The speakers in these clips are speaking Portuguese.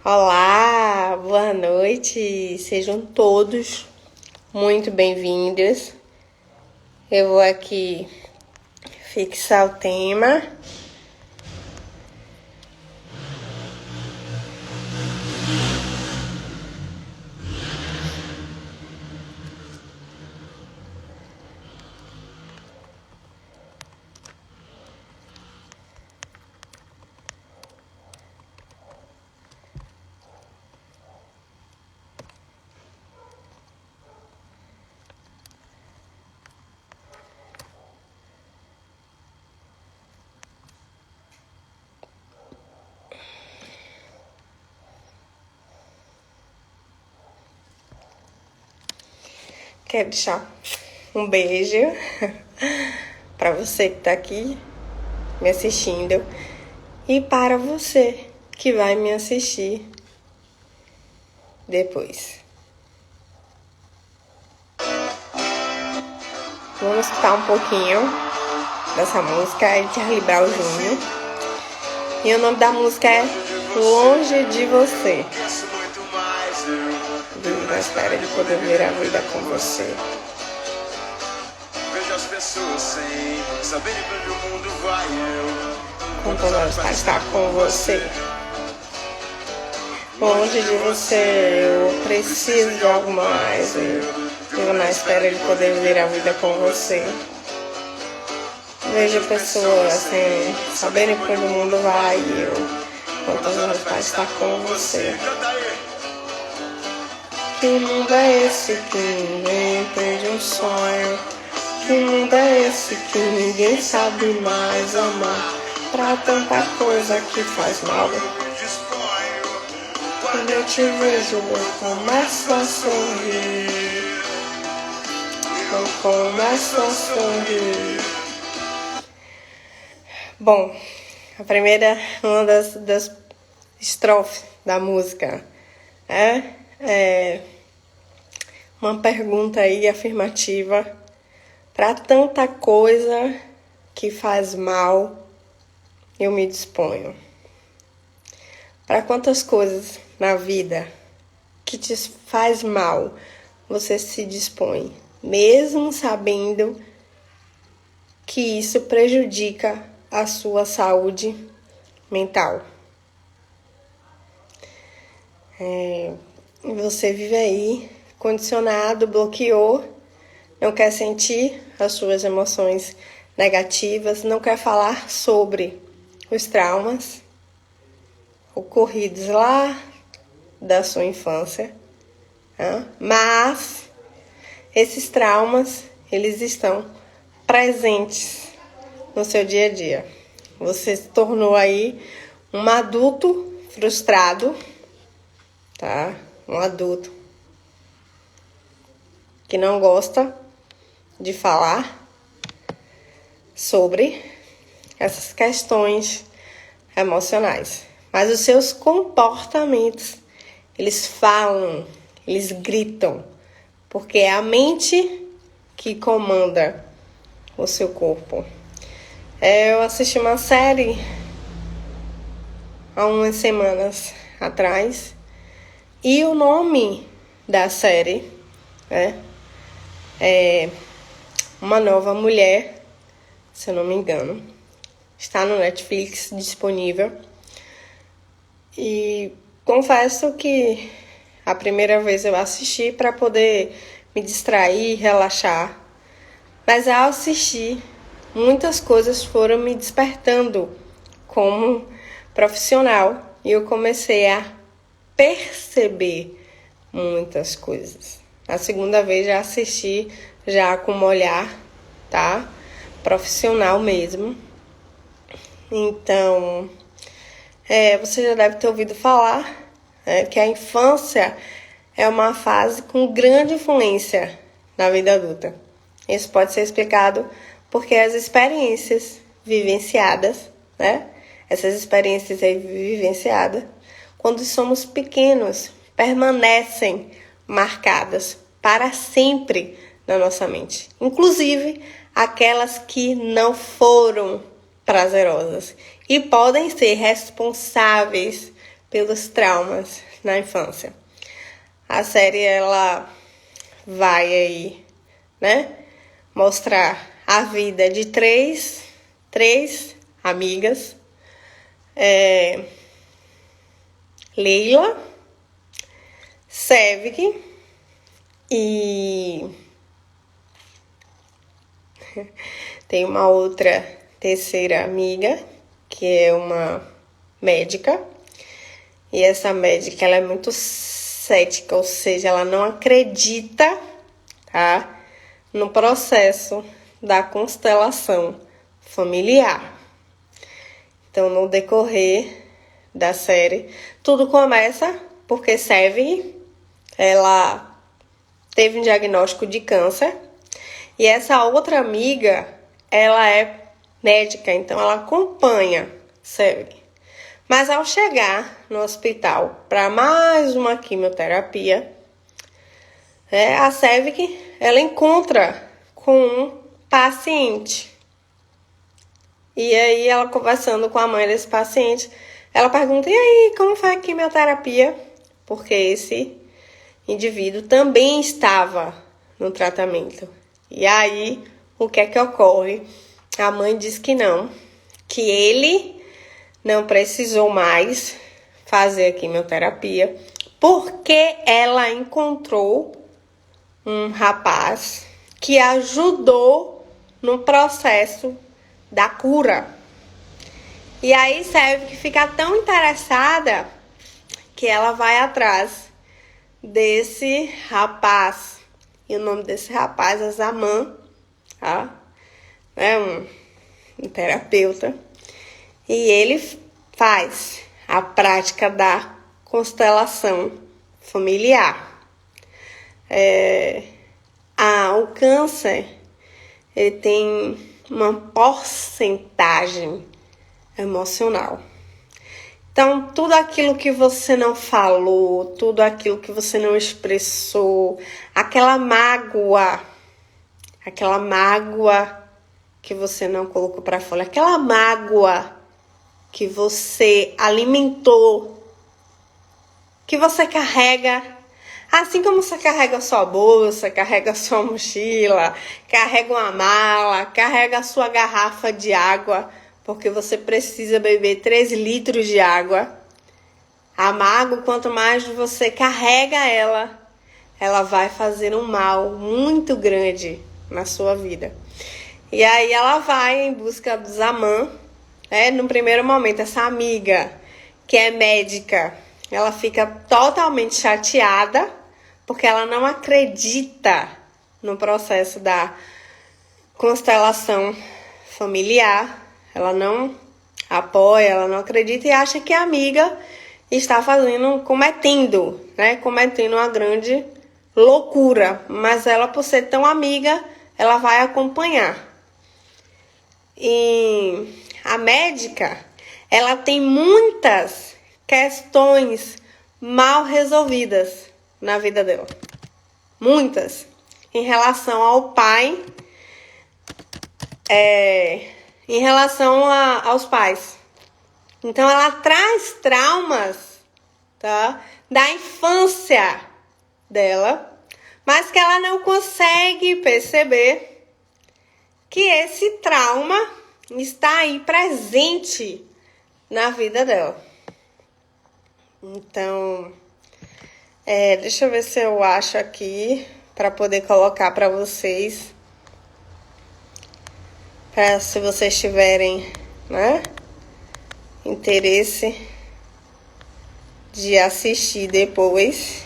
Olá, boa noite, sejam todos muito bem-vindos. Eu vou aqui fixar o tema. Quero deixar um beijo para você que tá aqui me assistindo e para você que vai me assistir depois. Vamos escutar um pouquinho dessa música, é de Charlie Brown Jr. E o nome da música é Longe de Você. Vivo na espera de poder ver a vida com você. Vejo as pessoas sem saber pra onde o mundo vai. Com todas para estar com você. Longe de você, eu preciso de algo mais. Vivo na espera de poder ver a vida com você. Vejo pessoas sem saberem pra onde o mundo vai. Eu com todas para estar com você. Que mundo é esse que ninguém entende um sonho? Que mundo é esse que ninguém sabe mais amar? Pra tanta coisa que faz mal. Quando eu te vejo eu começo a sorrir. Eu começo a sorrir. Bom, a primeira, uma das estrofes da música é uma pergunta aí afirmativa. Para tanta coisa que faz mal, eu me disponho. Para quantas coisas na vida que te faz mal, você se dispõe, mesmo sabendo que isso prejudica a sua saúde mental. Você vive aí condicionado, bloqueou, não quer sentir as suas emoções negativas, não quer falar sobre os traumas ocorridos lá da sua infância, mas esses traumas, eles estão presentes no seu dia a dia. Você se tornou aí um adulto frustrado, tá? Um adulto que não gosta de falar sobre essas questões emocionais. Mas os seus comportamentos, eles falam, eles gritam, porque é a mente que comanda o seu corpo. Eu assisti uma série há umas semanas atrás e o nome da série é Uma Nova Mulher, se eu não me engano. Está no Netflix disponível. E confesso que a primeira vez eu assisti para poder me distrair, relaxar. Mas ao assistir, muitas coisas foram me despertando como profissional. E eu comecei a perceber muitas coisas. A segunda vez já assisti já com um olhar, tá? Profissional mesmo. Então, você já deve ter ouvido falar que a infância é uma fase com grande influência na vida adulta. Isso pode ser explicado porque as experiências vivenciadas, essas experiências aí vivenciadas, quando somos pequenos, permanecem marcadas para sempre na nossa mente. Inclusive, aquelas que não foram prazerosas e podem ser responsáveis pelos traumas na infância. A série, ela vai aí, né, mostrar a vida de três amigas. Leila, Sevig e tem uma outra terceira amiga, que é uma médica. E essa médica, ela é muito cética, ou seja, ela não acredita, tá, no processo da constelação familiar. Então, no decorrer da série, tudo começa porque Sevig, ela teve um diagnóstico de câncer. E essa outra amiga, ela é médica, então ela acompanha Sevig. Mas ao chegar no hospital para mais uma quimioterapia, a Sevig, ela encontra com um paciente. E aí ela conversando com a mãe desse paciente, ela pergunta, e aí, como foi a quimioterapia? Porque esse indivíduo também estava no tratamento. E aí, o que é que ocorre? A mãe diz que não, que ele não precisou mais fazer a quimioterapia, porque ela encontrou um rapaz que ajudou no processo da cura. E aí Sevig fica tão interessada que ela vai atrás desse rapaz. E o nome desse rapaz é Zaman, tá? É um terapeuta. E ele faz a prática da constelação familiar. O câncer, ele tem uma porcentagem emocional. Então, tudo aquilo que você não falou, tudo aquilo que você não expressou, aquela mágoa que você não colocou para fora, aquela mágoa que você alimentou, que você carrega, assim como você carrega a sua bolsa, carrega a sua mochila, carrega uma mala, carrega a sua garrafa de água, porque você precisa beber 3 litros de água. A mágoa, quanto mais você carrega ela vai fazer um mal muito grande na sua vida. E aí ela vai em busca do Zaman. No primeiro momento, essa amiga, que é médica, ela fica totalmente chateada, porque ela não acredita no processo da constelação familiar. Ela não apoia, ela não acredita e acha que a amiga está cometendo uma grande loucura. Mas ela, por ser tão amiga, ela vai acompanhar. E a médica, ela tem muitas questões mal resolvidas na vida dela. Muitas. Em relação ao pai, em relação aos pais. Então, ela traz traumas, tá, da infância dela, mas que ela não consegue perceber que esse trauma está aí presente na vida dela. Então, deixa eu ver se eu acho aqui para poder colocar para vocês. Se vocês tiverem, interesse de assistir depois.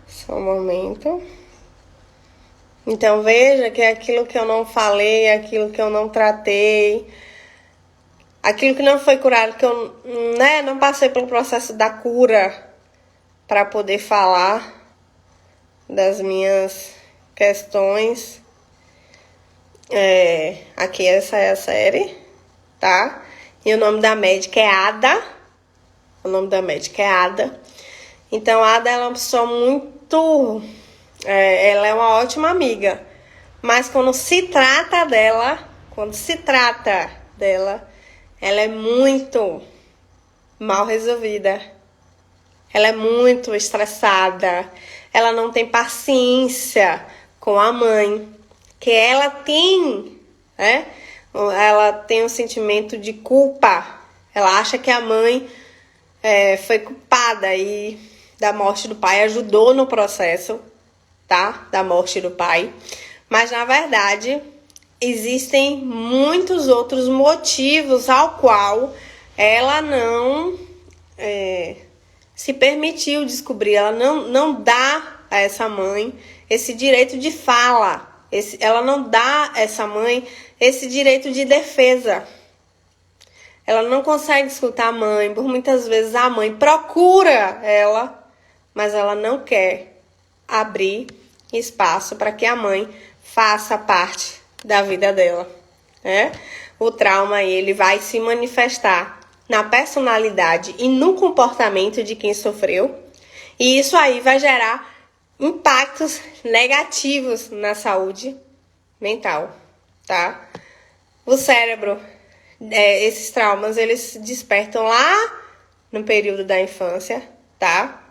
Só um momento. Então, veja que aquilo que eu não falei, aquilo que eu não tratei, aquilo que não foi curado, que eu não passei pelo processo da cura para poder falar das minhas questões. Aqui essa é a série, tá? E o nome da médica é Ada. Então, a Ada, ela é uma pessoa muito... ela é uma ótima amiga, Mas quando se trata dela, ela é muito mal resolvida. Ela é muito estressada. Ela não tem paciência com a mãe. Que ela tem, né? Ela tem um sentimento de culpa. Ela acha que a mãe foi culpada aí da morte do pai, ajudou no processo, tá? Da morte do pai. Mas, na verdade, existem muitos outros motivos ao qual ela não se permitiu descobrir. Ela não dá a essa mãe esse direito de fala. Ela não dá a essa mãe esse direito de defesa. Ela não consegue escutar a mãe. Por muitas vezes a mãe procura ela, mas ela não quer abrir espaço para que a mãe faça parte da vida dela, né? O trauma, ele vai se manifestar na personalidade e no comportamento de quem sofreu, e isso aí vai gerar impactos negativos na saúde mental, tá? O cérebro, esses traumas, eles se despertam lá no período da infância, tá?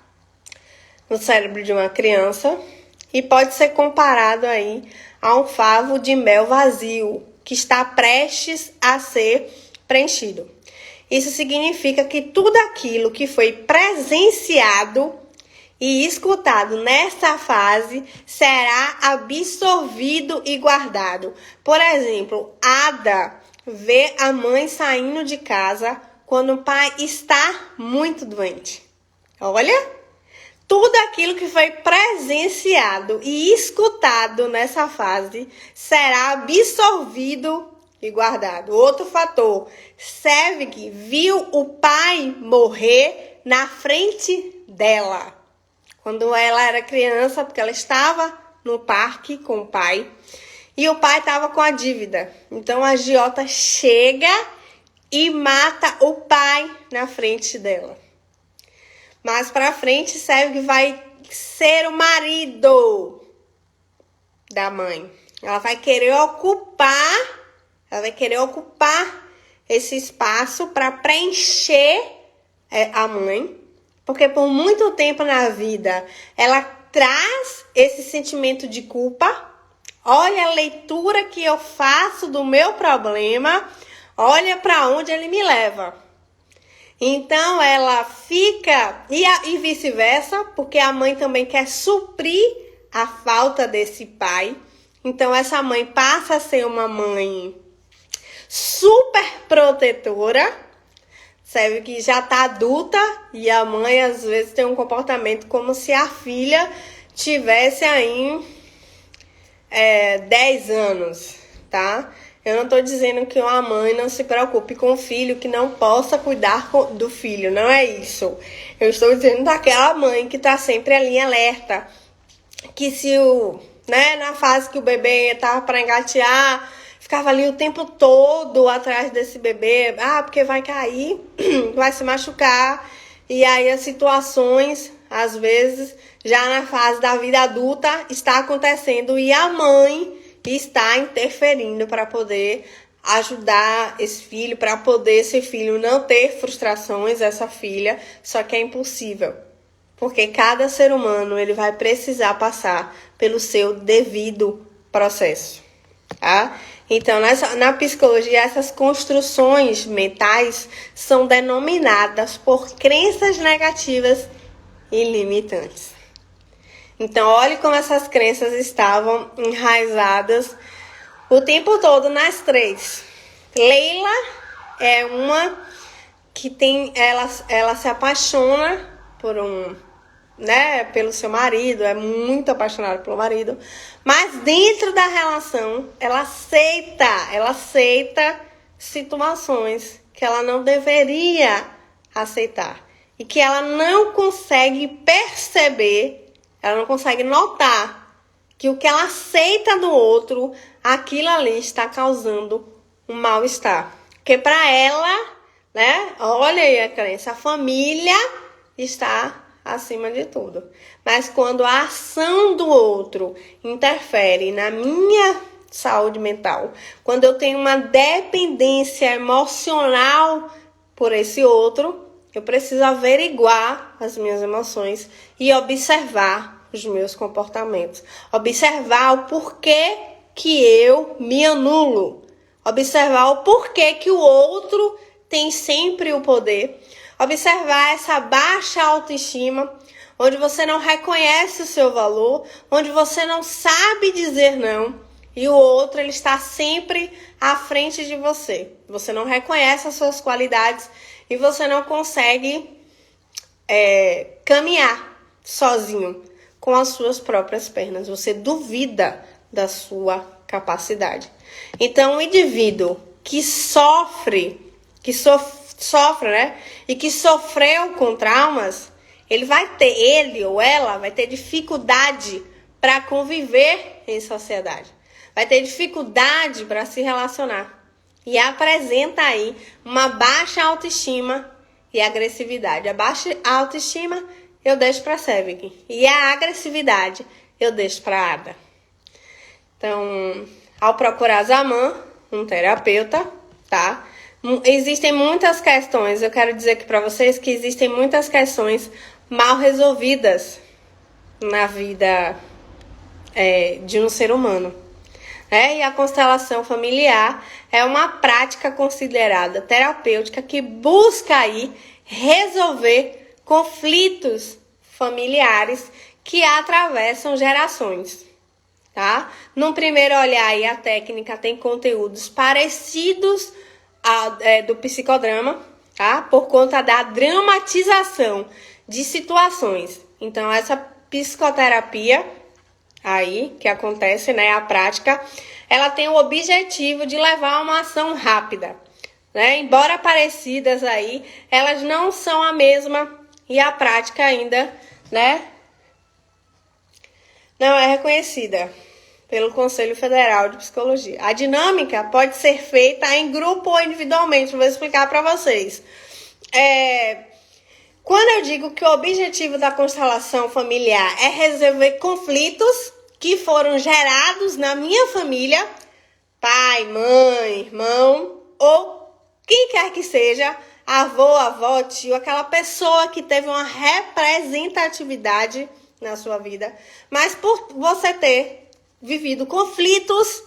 No cérebro de uma criança, e pode ser comparado aí a um favo de mel vazio que está prestes a ser preenchido. Isso significa que tudo aquilo que foi presenciado e escutado nessa fase será absorvido e guardado. Por exemplo, Ada vê a mãe saindo de casa quando o pai está muito doente. Olha! Tudo aquilo que foi presenciado e escutado nessa fase será absorvido e guardado. Outro fator, Sevig viu o pai morrer na frente dela. Quando ela era criança, porque ela estava no parque com o pai e o pai estava com a dívida. Então a agiota chega e mata o pai na frente dela. Mais pra frente, Sevig vai ser o marido da mãe. Ela vai querer ocupar esse espaço para preencher a mãe, porque por muito tempo na vida ela traz esse sentimento de culpa. Olha a leitura que eu faço do meu problema, olha para onde ele me leva. Então ela fica, e vice-versa, porque a mãe também quer suprir a falta desse pai. Então essa mãe passa a ser uma mãe super protetora, sabe, que já tá adulta, e a mãe às vezes tem um comportamento como se a filha tivesse aí 10 anos, tá? Eu não tô dizendo que uma mãe não se preocupe com o filho, que não possa cuidar do filho, não é isso. Eu estou dizendo daquela mãe que tá sempre ali em alerta, que se na fase que o bebê tava para engatear, ficava ali o tempo todo atrás desse bebê, porque vai cair, vai se machucar, e aí as situações, às vezes, já na fase da vida adulta, está acontecendo, e a mãe está interferindo para poder ajudar esse filho, para poder esse filho não ter frustrações, essa filha, só que é impossível. Porque cada ser humano, ele vai precisar passar pelo seu devido processo, tá? Então, na psicologia, essas construções mentais são denominadas por crenças negativas e limitantes. Então, olhe como essas crenças estavam enraizadas o tempo todo nas três. Leila é uma que ela se apaixona por pelo seu marido, é muito apaixonada pelo marido, mas dentro da relação, ela aceita situações que ela não deveria aceitar e que ela não consegue perceber. Ela não consegue notar que o que ela aceita do outro, aquilo ali está causando um mal-estar. Porque para ela, olha aí a crença, a família está acima de tudo. Mas quando a ação do outro interfere na minha saúde mental, quando eu tenho uma dependência emocional por esse outro, eu preciso averiguar as minhas emoções e observar os meus comportamentos. Observar o porquê que eu me anulo. Observar o porquê que o outro tem sempre o poder. Observar essa baixa autoestima, onde você não reconhece o seu valor, onde você não sabe dizer não, e o outro ele está sempre à frente de você. Você não reconhece as suas qualidades e você não consegue caminhar sozinho com as suas próprias pernas. Você duvida da sua capacidade. Então, o indivíduo que sofre, né? E que sofreu com traumas, ele ou ela vai ter dificuldade para conviver em sociedade. Vai ter dificuldade para se relacionar. E apresenta aí uma baixa autoestima e agressividade. A baixa autoestima eu deixo para Sevig. E a agressividade eu deixo para Ada. Então, ao procurar Zaman, um terapeuta, tá? Existem muitas questões, eu quero dizer aqui para vocês que existem muitas questões mal resolvidas na vida de um ser humano. E a constelação familiar é uma prática considerada terapêutica que busca aí resolver conflitos familiares que atravessam gerações. Tá? Num primeiro olhar, aí, a técnica tem conteúdos parecidos do psicodrama, tá? Por conta da dramatização de situações. Então, essa psicoterapia aí que acontece, né, a prática, ela tem o objetivo de levar a uma ação rápida, né? Embora parecidas aí, elas não são a mesma e a prática ainda, né, não é reconhecida pelo Conselho Federal de Psicologia. A dinâmica pode ser feita em grupo ou individualmente. Vou explicar para vocês. Quando eu digo que o objetivo da constelação familiar é resolver conflitos que foram gerados na minha família, pai, mãe, irmão, ou quem quer que seja, avô, avó, tio, aquela pessoa que teve uma representatividade na sua vida, mas por você ter vivido conflitos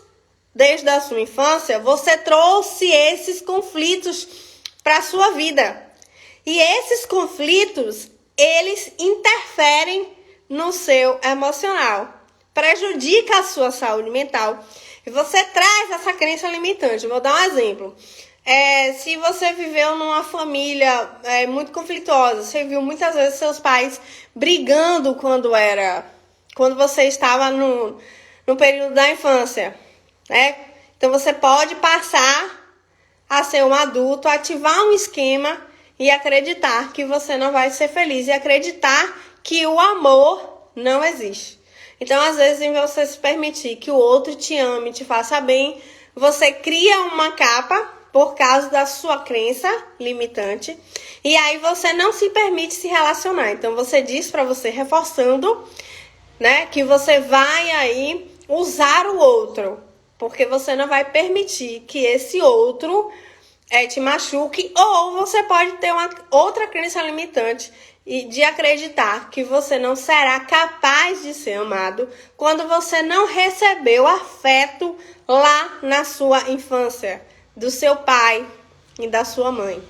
desde a sua infância, você trouxe esses conflitos para a sua vida. E esses conflitos, eles interferem no seu emocional, prejudica a sua saúde mental. E você traz essa crença limitante. Vou dar um exemplo. Se você viveu numa família muito conflituosa, você viu muitas vezes seus pais brigando quando você estava no período da infância, né? Então você pode passar a ser um adulto, ativar um esquema e acreditar que você não vai ser feliz e acreditar que o amor não existe. Então, às vezes, em você se permitir que o outro te ame, te faça bem, você cria uma capa por causa da sua crença limitante e aí você não se permite se relacionar. Então, você diz para você, reforçando, né, que você vai aí usar o outro, porque você não vai permitir que esse outro te machuque, ou você pode ter uma outra crença limitante e de acreditar que você não será capaz de ser amado quando você não recebeu afeto lá na sua infância, do seu pai e da sua mãe.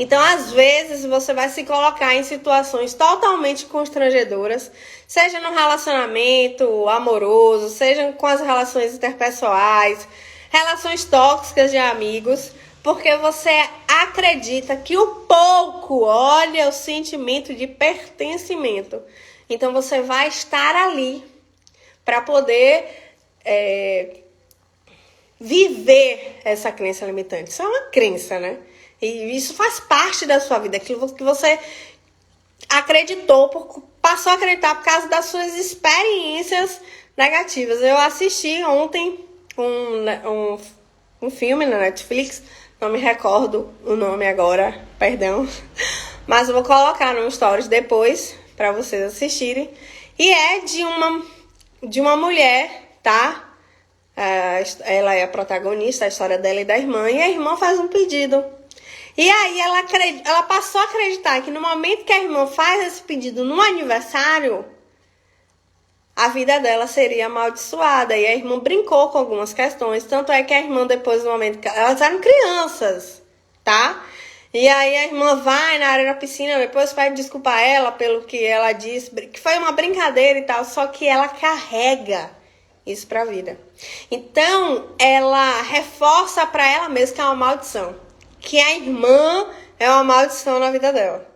Então, às vezes, você vai se colocar em situações totalmente constrangedoras, seja no relacionamento amoroso, seja com as relações interpessoais, relações tóxicas de amigos, porque você acredita que o pouco, olha o sentimento de pertencimento. Então, você vai estar ali para poder viver essa crença limitante. Isso é uma crença, né? E isso faz parte da sua vida, aquilo que você acreditou, passou a acreditar por causa das suas experiências negativas. Eu assisti ontem um filme na Netflix, não me recordo o nome agora, perdão, mas eu vou colocar no stories depois, para vocês assistirem. E é de uma mulher, tá? Ela é a protagonista, a história dela e da irmã. E a irmã faz um pedido. E aí ela passou a acreditar que no momento que a irmã faz esse pedido no aniversário, a vida dela seria amaldiçoada. E a irmã brincou com algumas questões. Tanto é que a irmã, depois do momento que elas eram crianças, tá? E aí a irmã vai na área da piscina, depois vai desculpar ela pelo que ela disse, que foi uma brincadeira e tal, só que ela carrega isso pra vida. Então, ela reforça pra ela mesma que é uma maldição. Que a irmã é uma maldição na vida dela.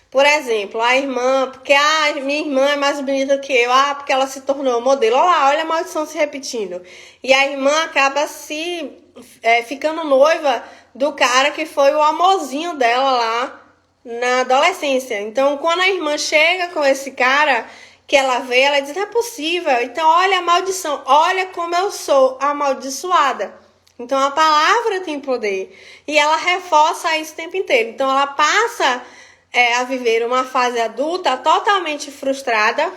Por exemplo, a irmã, porque minha irmã é mais bonita que eu, porque ela se tornou modelo. Olha a maldição se repetindo. E a irmã acaba ficando noiva do cara que foi o amorzinho dela lá na adolescência. Então, quando a irmã chega com esse cara que ela vê, ela diz, não é possível. Então, olha a maldição, olha como eu sou amaldiçoada. Então, a palavra tem poder. E ela reforça isso o tempo inteiro. Então, ela passa a viver uma fase adulta totalmente frustrada.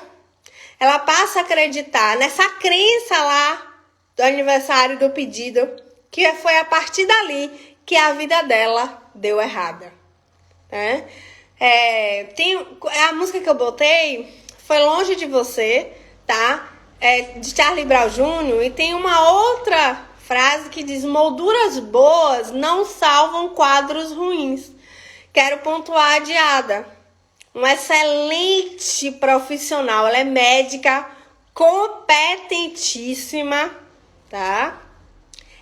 Ela passa a acreditar nessa crença lá do aniversário do pedido, que foi a partir dali que a vida dela deu errada. Né? A música que eu botei foi Longe de Você, tá? De Charlie Brown Jr. E tem uma outra frase que diz: molduras boas não salvam quadros ruins. Quero pontuar a Diada, uma excelente profissional, ela é médica competentíssima, tá?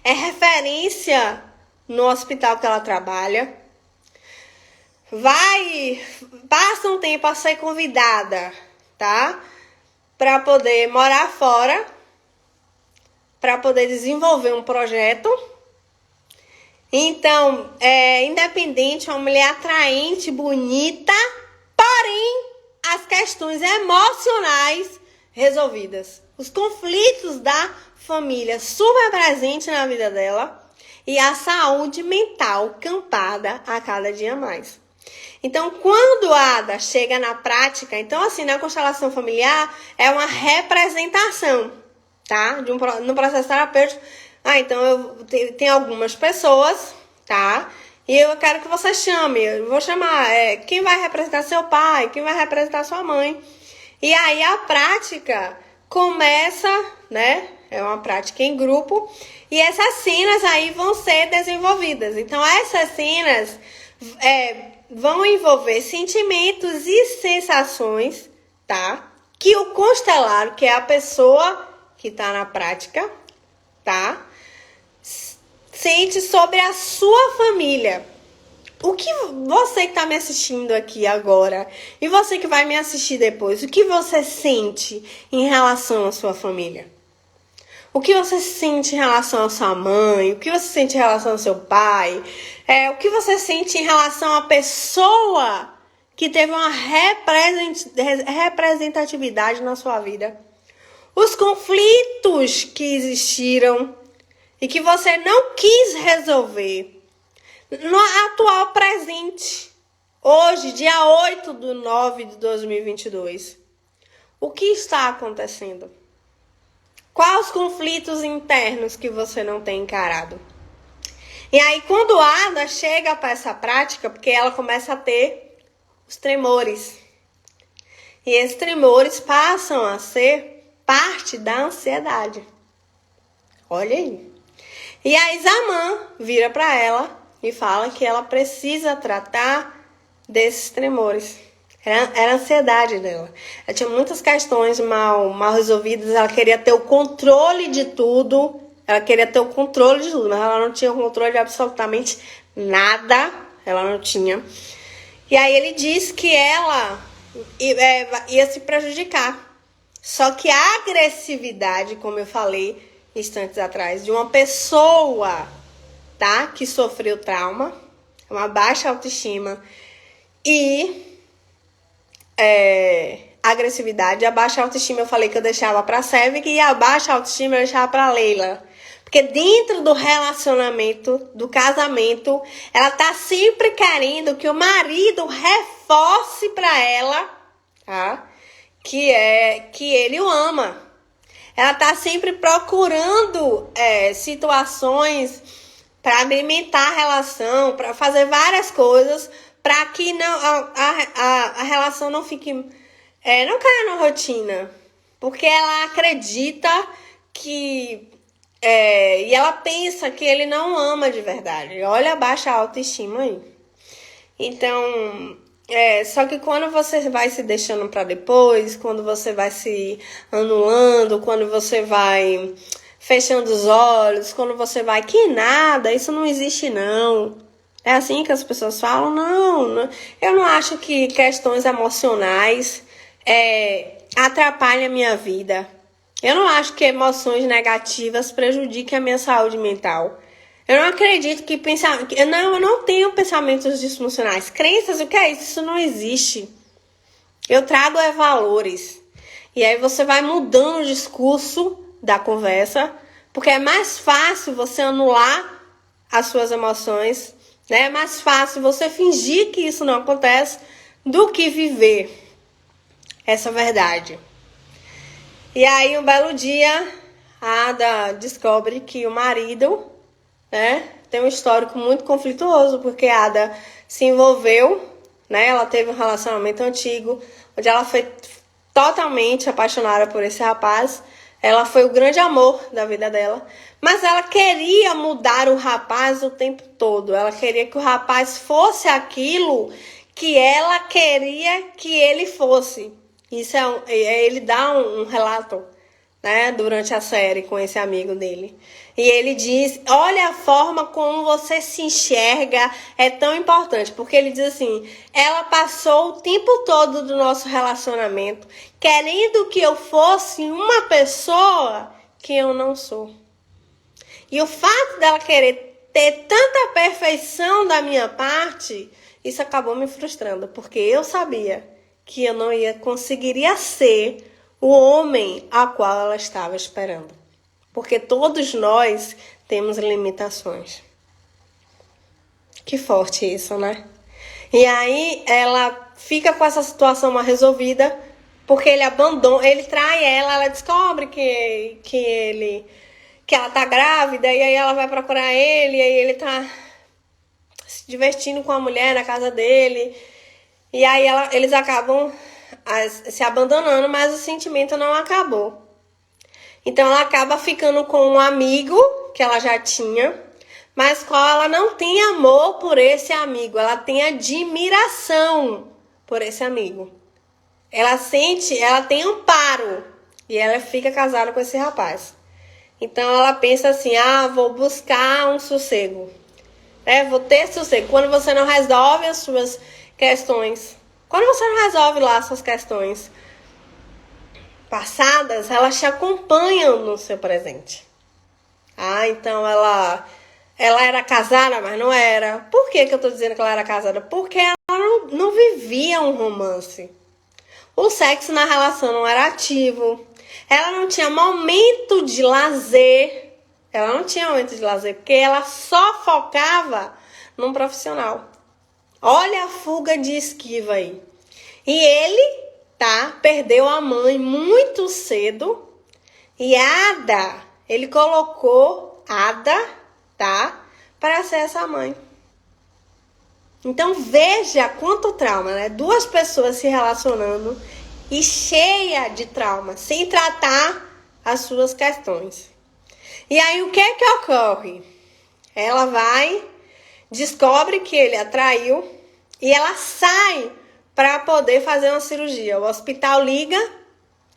É referência no hospital que ela trabalha. Passa um tempo a ser convidada, tá? Para poder morar fora, para poder desenvolver um projeto. Então, independente, uma mulher atraente, bonita, porém, as questões emocionais resolvidas. Os conflitos da família super presentes na vida dela e a saúde mental campada a cada dia mais. Então, quando a Ada chega na prática, então assim, na constelação familiar, é uma representação, tá? No processo terapêutico. Então tem algumas pessoas, tá? E eu quero que você chame. Eu vou chamar quem vai representar seu pai, quem vai representar sua mãe. E aí a prática começa, né? É uma prática em grupo. E essas cenas aí vão ser desenvolvidas. Então essas cenas vão envolver sentimentos e sensações, tá? Que o constelário, que é a pessoa que tá na prática, tá? Sente sobre a sua família. O que você que tá me assistindo aqui agora e você que vai me assistir depois, o que você sente em relação à sua família? O que você sente em relação à sua mãe? O que você sente em relação ao seu pai? O que você sente em relação à pessoa que teve uma representatividade na sua vida? Os conflitos que existiram e que você não quis resolver no atual presente, hoje, dia 8/9/2022. O que está acontecendo? Quais os conflitos internos que você não tem encarado? E aí, quando a Ada chega para essa prática, porque ela começa a ter os tremores. E esses tremores passam a ser parte da ansiedade. Olha aí. E a Isamã vira para ela e fala que ela precisa tratar desses tremores. Era a ansiedade dela. Ela tinha muitas questões mal resolvidas. Ela queria ter o controle de tudo. Mas ela não tinha o controle de absolutamente nada. Ela não tinha. E aí ele disse que ela ia se prejudicar. Só que a agressividade, como eu falei instantes atrás, de uma pessoa, tá, que sofreu trauma, uma baixa autoestima e agressividade. A baixa autoestima eu falei que eu deixava pra Sérvica e a baixa autoestima eu deixava pra Leila. Porque dentro do relacionamento, do casamento, ela tá sempre querendo que o marido reforce pra ela tá? Que ele o ama. Ela tá sempre procurando situações para alimentar a relação, para fazer várias coisas, para que não, a relação não fique, não caia na rotina. Porque ela acredita que, e ela pensa que ele não ama de verdade. Olha a baixa autoestima aí. Então, só que quando você vai se deixando para depois, quando você vai se anulando, quando você vai fechando os olhos, quando você vai que nada, isso não existe não. É assim que as pessoas falam? Não, eu não acho que questões emocionais atrapalhem a minha vida. Eu não acho que emoções negativas prejudiquem a minha saúde mental. Eu não acredito que eu não tenho pensamentos disfuncionais. Crenças, o que é isso? Isso não existe. Eu trago valores. E aí você vai mudando o discurso da conversa, porque é mais fácil você anular as suas emoções, né? É mais fácil você fingir que isso não acontece do que viver essa verdade. E aí, um belo dia, a Ada descobre que o marido, tem um histórico muito conflituoso, porque a Ada se envolveu, ela teve um relacionamento antigo, onde ela foi totalmente apaixonada por esse rapaz. Ela foi o grande amor da vida dela, mas ela queria mudar o rapaz o tempo todo. Ela queria que o rapaz fosse aquilo que ela queria que ele fosse. Isso ele dá um relato, durante a série com esse amigo dele. E ele diz, olha a forma como você se enxerga é tão importante. Porque ele diz assim, ela passou o tempo todo do nosso relacionamento querendo que eu fosse uma pessoa que eu não sou. E o fato dela querer ter tanta perfeição da minha parte, isso acabou me frustrando. Porque eu sabia que eu não conseguiria ser o homem a qual ela estava esperando. Porque todos nós temos limitações. Que forte isso, né? E aí ela fica com essa situação mal resolvida, porque ele abandona, ele trai ela descobre que ela tá grávida, e aí ela vai procurar ele, e aí ele tá se divertindo com a mulher na casa dele. E aí eles acabam se abandonando, mas o sentimento não acabou. Então ela acaba ficando com um amigo que ela já tinha, mas qual ela não tem amor por esse amigo, ela tem admiração por esse amigo. Ela tem amparo e ela fica casada com esse rapaz. Então ela pensa assim, vou buscar um sossego. Vou ter sossego. Quando você não resolve as suas questões, quando você não resolve lá as suas questões passadas, elas te acompanham no seu presente. Então ela era casada, mas não era. Por que eu tô dizendo que ela era casada? Porque ela não vivia um romance. O sexo na relação não era ativo. Ela não tinha momento de lazer. Porque ela só focava num profissional. Olha a fuga de esquiva aí. E ele, perdeu a mãe muito cedo. E ele colocou Ada, para ser essa mãe. Então veja quanto trauma, né? Duas pessoas se relacionando e cheia de trauma, sem tratar as suas questões. E aí o que ocorre? Ela descobre que ele a traiu e ela sai para poder fazer uma cirurgia. O hospital liga,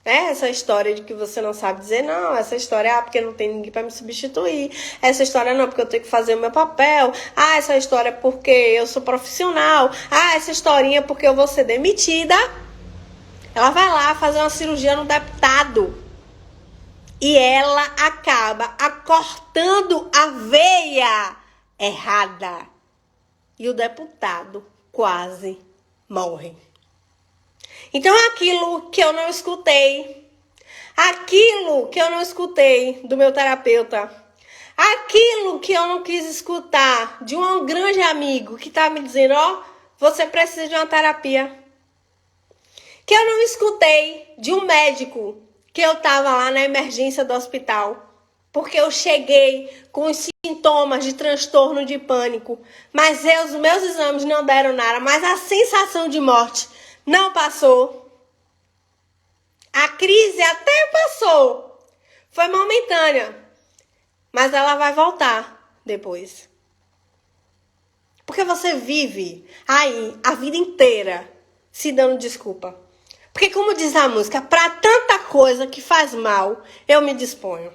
essa história de que você não sabe dizer não, essa história porque não tem ninguém para me substituir, essa história não porque eu tenho que fazer o meu papel, essa história porque eu sou profissional, essa historinha porque eu vou ser demitida. Ela vai lá fazer uma cirurgia no deputado e ela acaba acortando a veia errada e o deputado quase morre. Então aquilo que eu não escutei do meu terapeuta, aquilo que eu não quis escutar de um grande amigo que tá me dizendo, você precisa de uma terapia. que eu não escutei de um médico que eu tava lá na emergência do hospital, porque eu cheguei com os sintomas de transtorno de pânico, mas os meus exames não deram nada, mas a sensação de morte não passou. A crise até passou, foi momentânea, mas ela vai voltar depois. Porque você vive aí a vida inteira se dando desculpa. Porque como diz a música, para tanta coisa que faz mal, eu me disponho.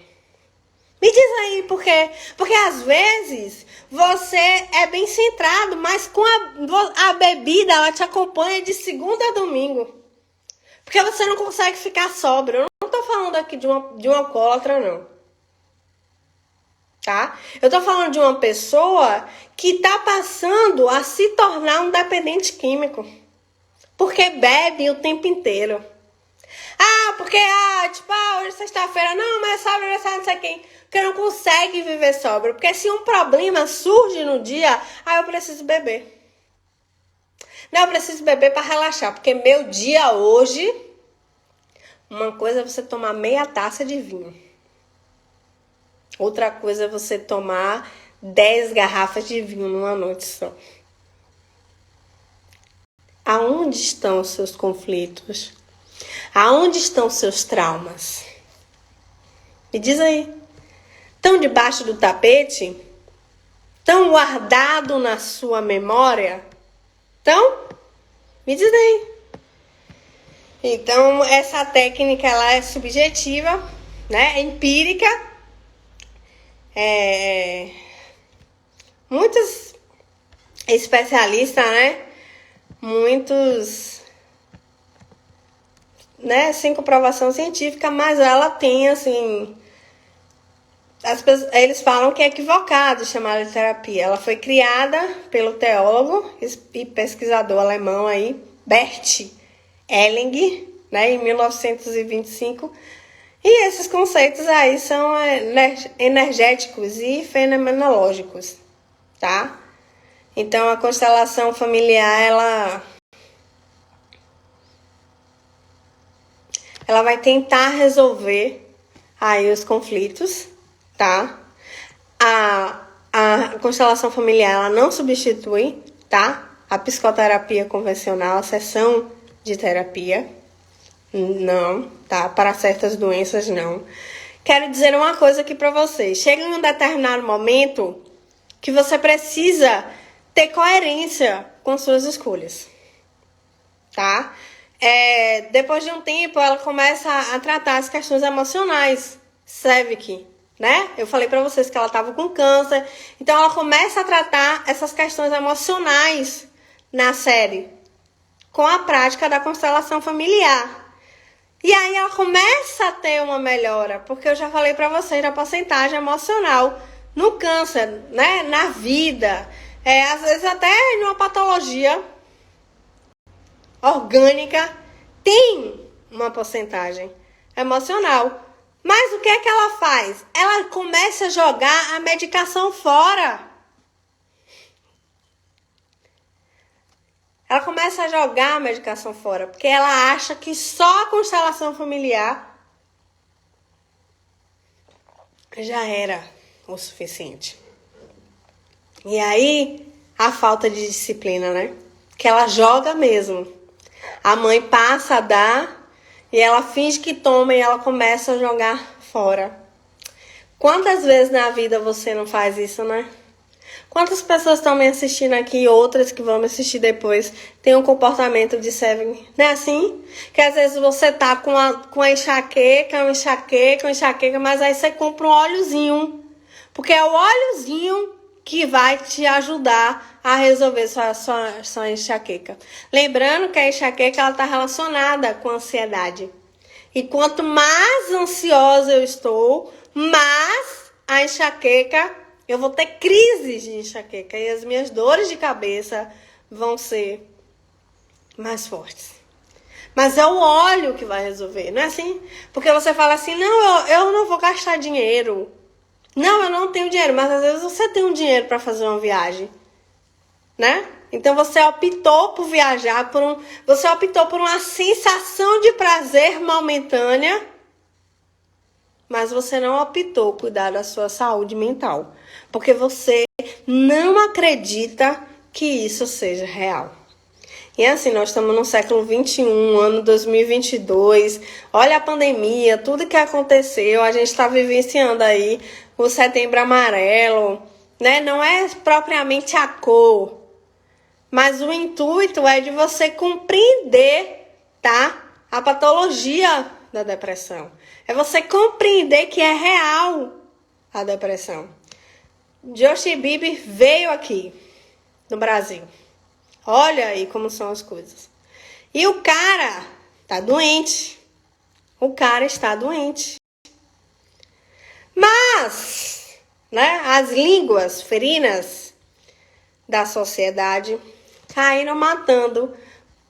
Me diz aí por quê? Porque às vezes você é bem centrado, mas com a bebida ela te acompanha de segunda a domingo. Porque você não consegue ficar sóbrio. Eu não tô falando aqui de um alcoólatra, não. Tá? Eu tô falando de uma pessoa que tá passando a se tornar um dependente químico. Porque bebe o tempo inteiro. Porque, hoje é sexta-feira, não, mas é sóbrio, não sei quem. Porque não consegue viver sóbrio. Porque se um problema surge no dia, eu preciso beber. Não, eu preciso beber para relaxar. Porque meu dia hoje, uma coisa é você tomar meia taça de vinho. Outra coisa é você tomar 10 garrafas de vinho numa noite só. Aonde estão os seus conflitos? Aonde estão os seus traumas? Me diz aí. Estão debaixo do tapete? Estão guardados na sua memória? Então, me diz aí. Então, essa técnica ela é subjetiva, né? É empírica. Muitos especialistas, né? Muitos, né? Sem comprovação científica, mas ela tem, assim... eles falam que é equivocado chamar de terapia. Ela foi criada pelo teólogo e pesquisador alemão aí, Bert Helling, né, em 1925. E esses conceitos aí são energéticos e fenomenológicos, tá? Então, a constelação familiar, ela vai tentar resolver aí os conflitos, tá? A constelação familiar, ela não substitui, tá? A psicoterapia convencional, a sessão de terapia, não, tá? Para certas doenças, não. Quero dizer uma coisa aqui para vocês. Chega em um determinado momento que você precisa ter coerência com suas escolhas, tá? Depois de um tempo, ela começa a tratar as questões emocionais, Sevik, né? Eu falei pra vocês que ela tava com câncer. Então, ela começa a tratar essas questões emocionais na série, com a prática da constelação familiar. E aí, ela começa a ter uma melhora, porque eu já falei pra vocês da porcentagem emocional no câncer, né? Na vida. Às vezes, até numa patologia orgânica, tem uma porcentagem emocional. Mas o que é que ela faz? Ela começa a jogar a medicação fora. Ela começa a jogar a medicação fora, porque ela acha que só a constelação familiar já era o suficiente. E aí, a falta de disciplina, né? Que ela joga mesmo. A mãe passa a dar e ela finge que toma e ela começa a jogar fora. Quantas vezes na vida você não faz isso, né? Quantas pessoas estão me assistindo aqui e outras que vão me assistir depois têm um comportamento de Sevik? Não é assim? Que às vezes você tá com a enxaqueca, mas aí você compra um óleozinho. Porque é o óleozinho que vai te ajudar a resolver sua enxaqueca. Lembrando que a enxaqueca está relacionada com a ansiedade. E quanto mais ansiosa eu estou, mais a enxaqueca, eu vou ter crises de enxaqueca. E as minhas dores de cabeça vão ser mais fortes. Mas é o óleo que vai resolver, não é assim? Porque você fala assim, não, eu não vou gastar dinheiro. Não, eu não tenho dinheiro, mas às vezes você tem um dinheiro para fazer uma viagem, né? Então você optou por viajar, você optou por uma sensação de prazer momentânea, mas você não optou por cuidar da sua saúde mental, porque você não acredita que isso seja real. E assim, nós estamos no século 21, ano 2022, olha a pandemia, tudo que aconteceu, a gente está vivenciando aí o Setembro Amarelo, né? Não é propriamente a cor, mas o intuito é de você compreender, tá? A patologia da depressão. É você compreender que é real a depressão. Justin Bieber veio aqui no Brasil. Olha aí como são as coisas. E o cara tá doente. O cara está doente. Mas, né, as línguas ferinas da sociedade caíram matando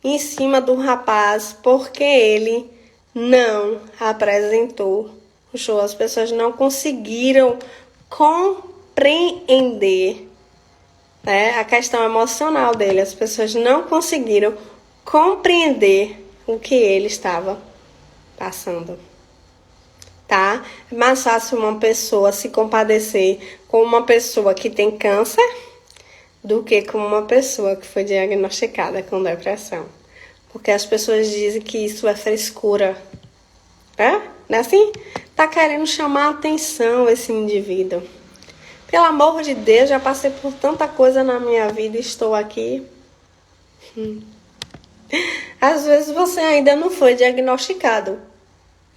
em cima do rapaz porque ele não apresentou o show. As pessoas não conseguiram compreender, né, a questão emocional dele. As pessoas não conseguiram compreender o que ele estava passando, tá? É mais fácil uma pessoa se compadecer com uma pessoa que tem câncer do que com uma pessoa que foi diagnosticada com depressão. Porque as pessoas dizem que isso é frescura, né? Não é assim? Tá querendo chamar a atenção esse indivíduo. Pelo amor de Deus, já passei por tanta coisa na minha vida e estou aqui. Às vezes você ainda não foi diagnosticado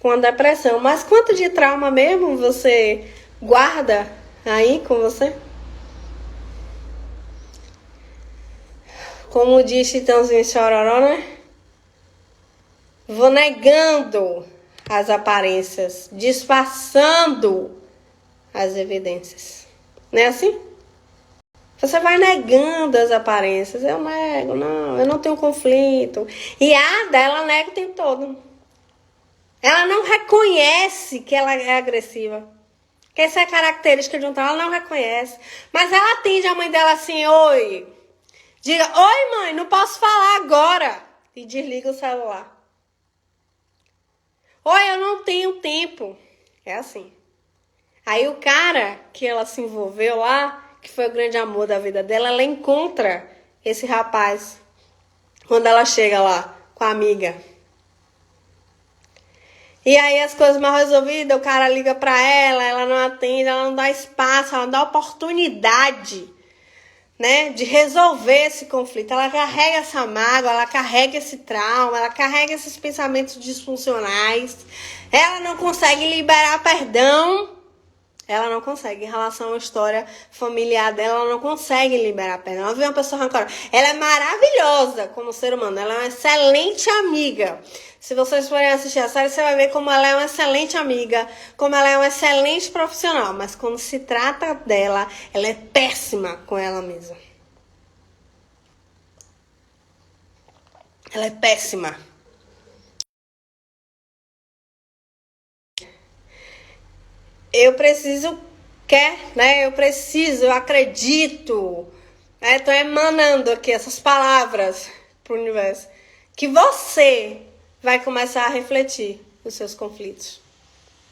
com a depressão, mas quanto de trauma mesmo você guarda aí com você? Como diz Chitãozinho Chororó, né? Vou negando as aparências, disfarçando as evidências. Não é assim? Você vai negando as aparências. Eu nego, não, eu não tenho conflito. E a Ada, ela nega o tempo todo. Ela não reconhece que ela é agressiva. Que essa é a característica de um tal, ela não reconhece. Mas ela atende a mãe dela assim, oi. Diga, oi mãe, não posso falar agora. E desliga o celular. Oi, eu não tenho tempo. É assim. Aí o cara que ela se envolveu lá, que foi o grande amor da vida dela, ela encontra esse rapaz quando ela chega lá com a amiga. E aí as coisas mal resolvidas, o cara liga pra ela não atende, ela não dá espaço, ela não dá oportunidade, né, de resolver esse conflito. Ela carrega essa mágoa, ela carrega esse trauma, ela carrega esses pensamentos disfuncionais. Ela não consegue liberar perdão. Ela não consegue, em relação à história familiar dela, ela não consegue liberar perdão. Ela vê uma pessoa rancorosa. Ela é maravilhosa como ser humano, ela é uma excelente amiga. Se vocês forem assistir a série, você vai ver como ela é uma excelente amiga, como ela é uma excelente profissional. Mas quando se trata dela, ela é péssima com ela mesma. Ela é péssima. Eu eu acredito, né? Tô emanando aqui essas palavras pro universo, que você vai começar a refletir os seus conflitos.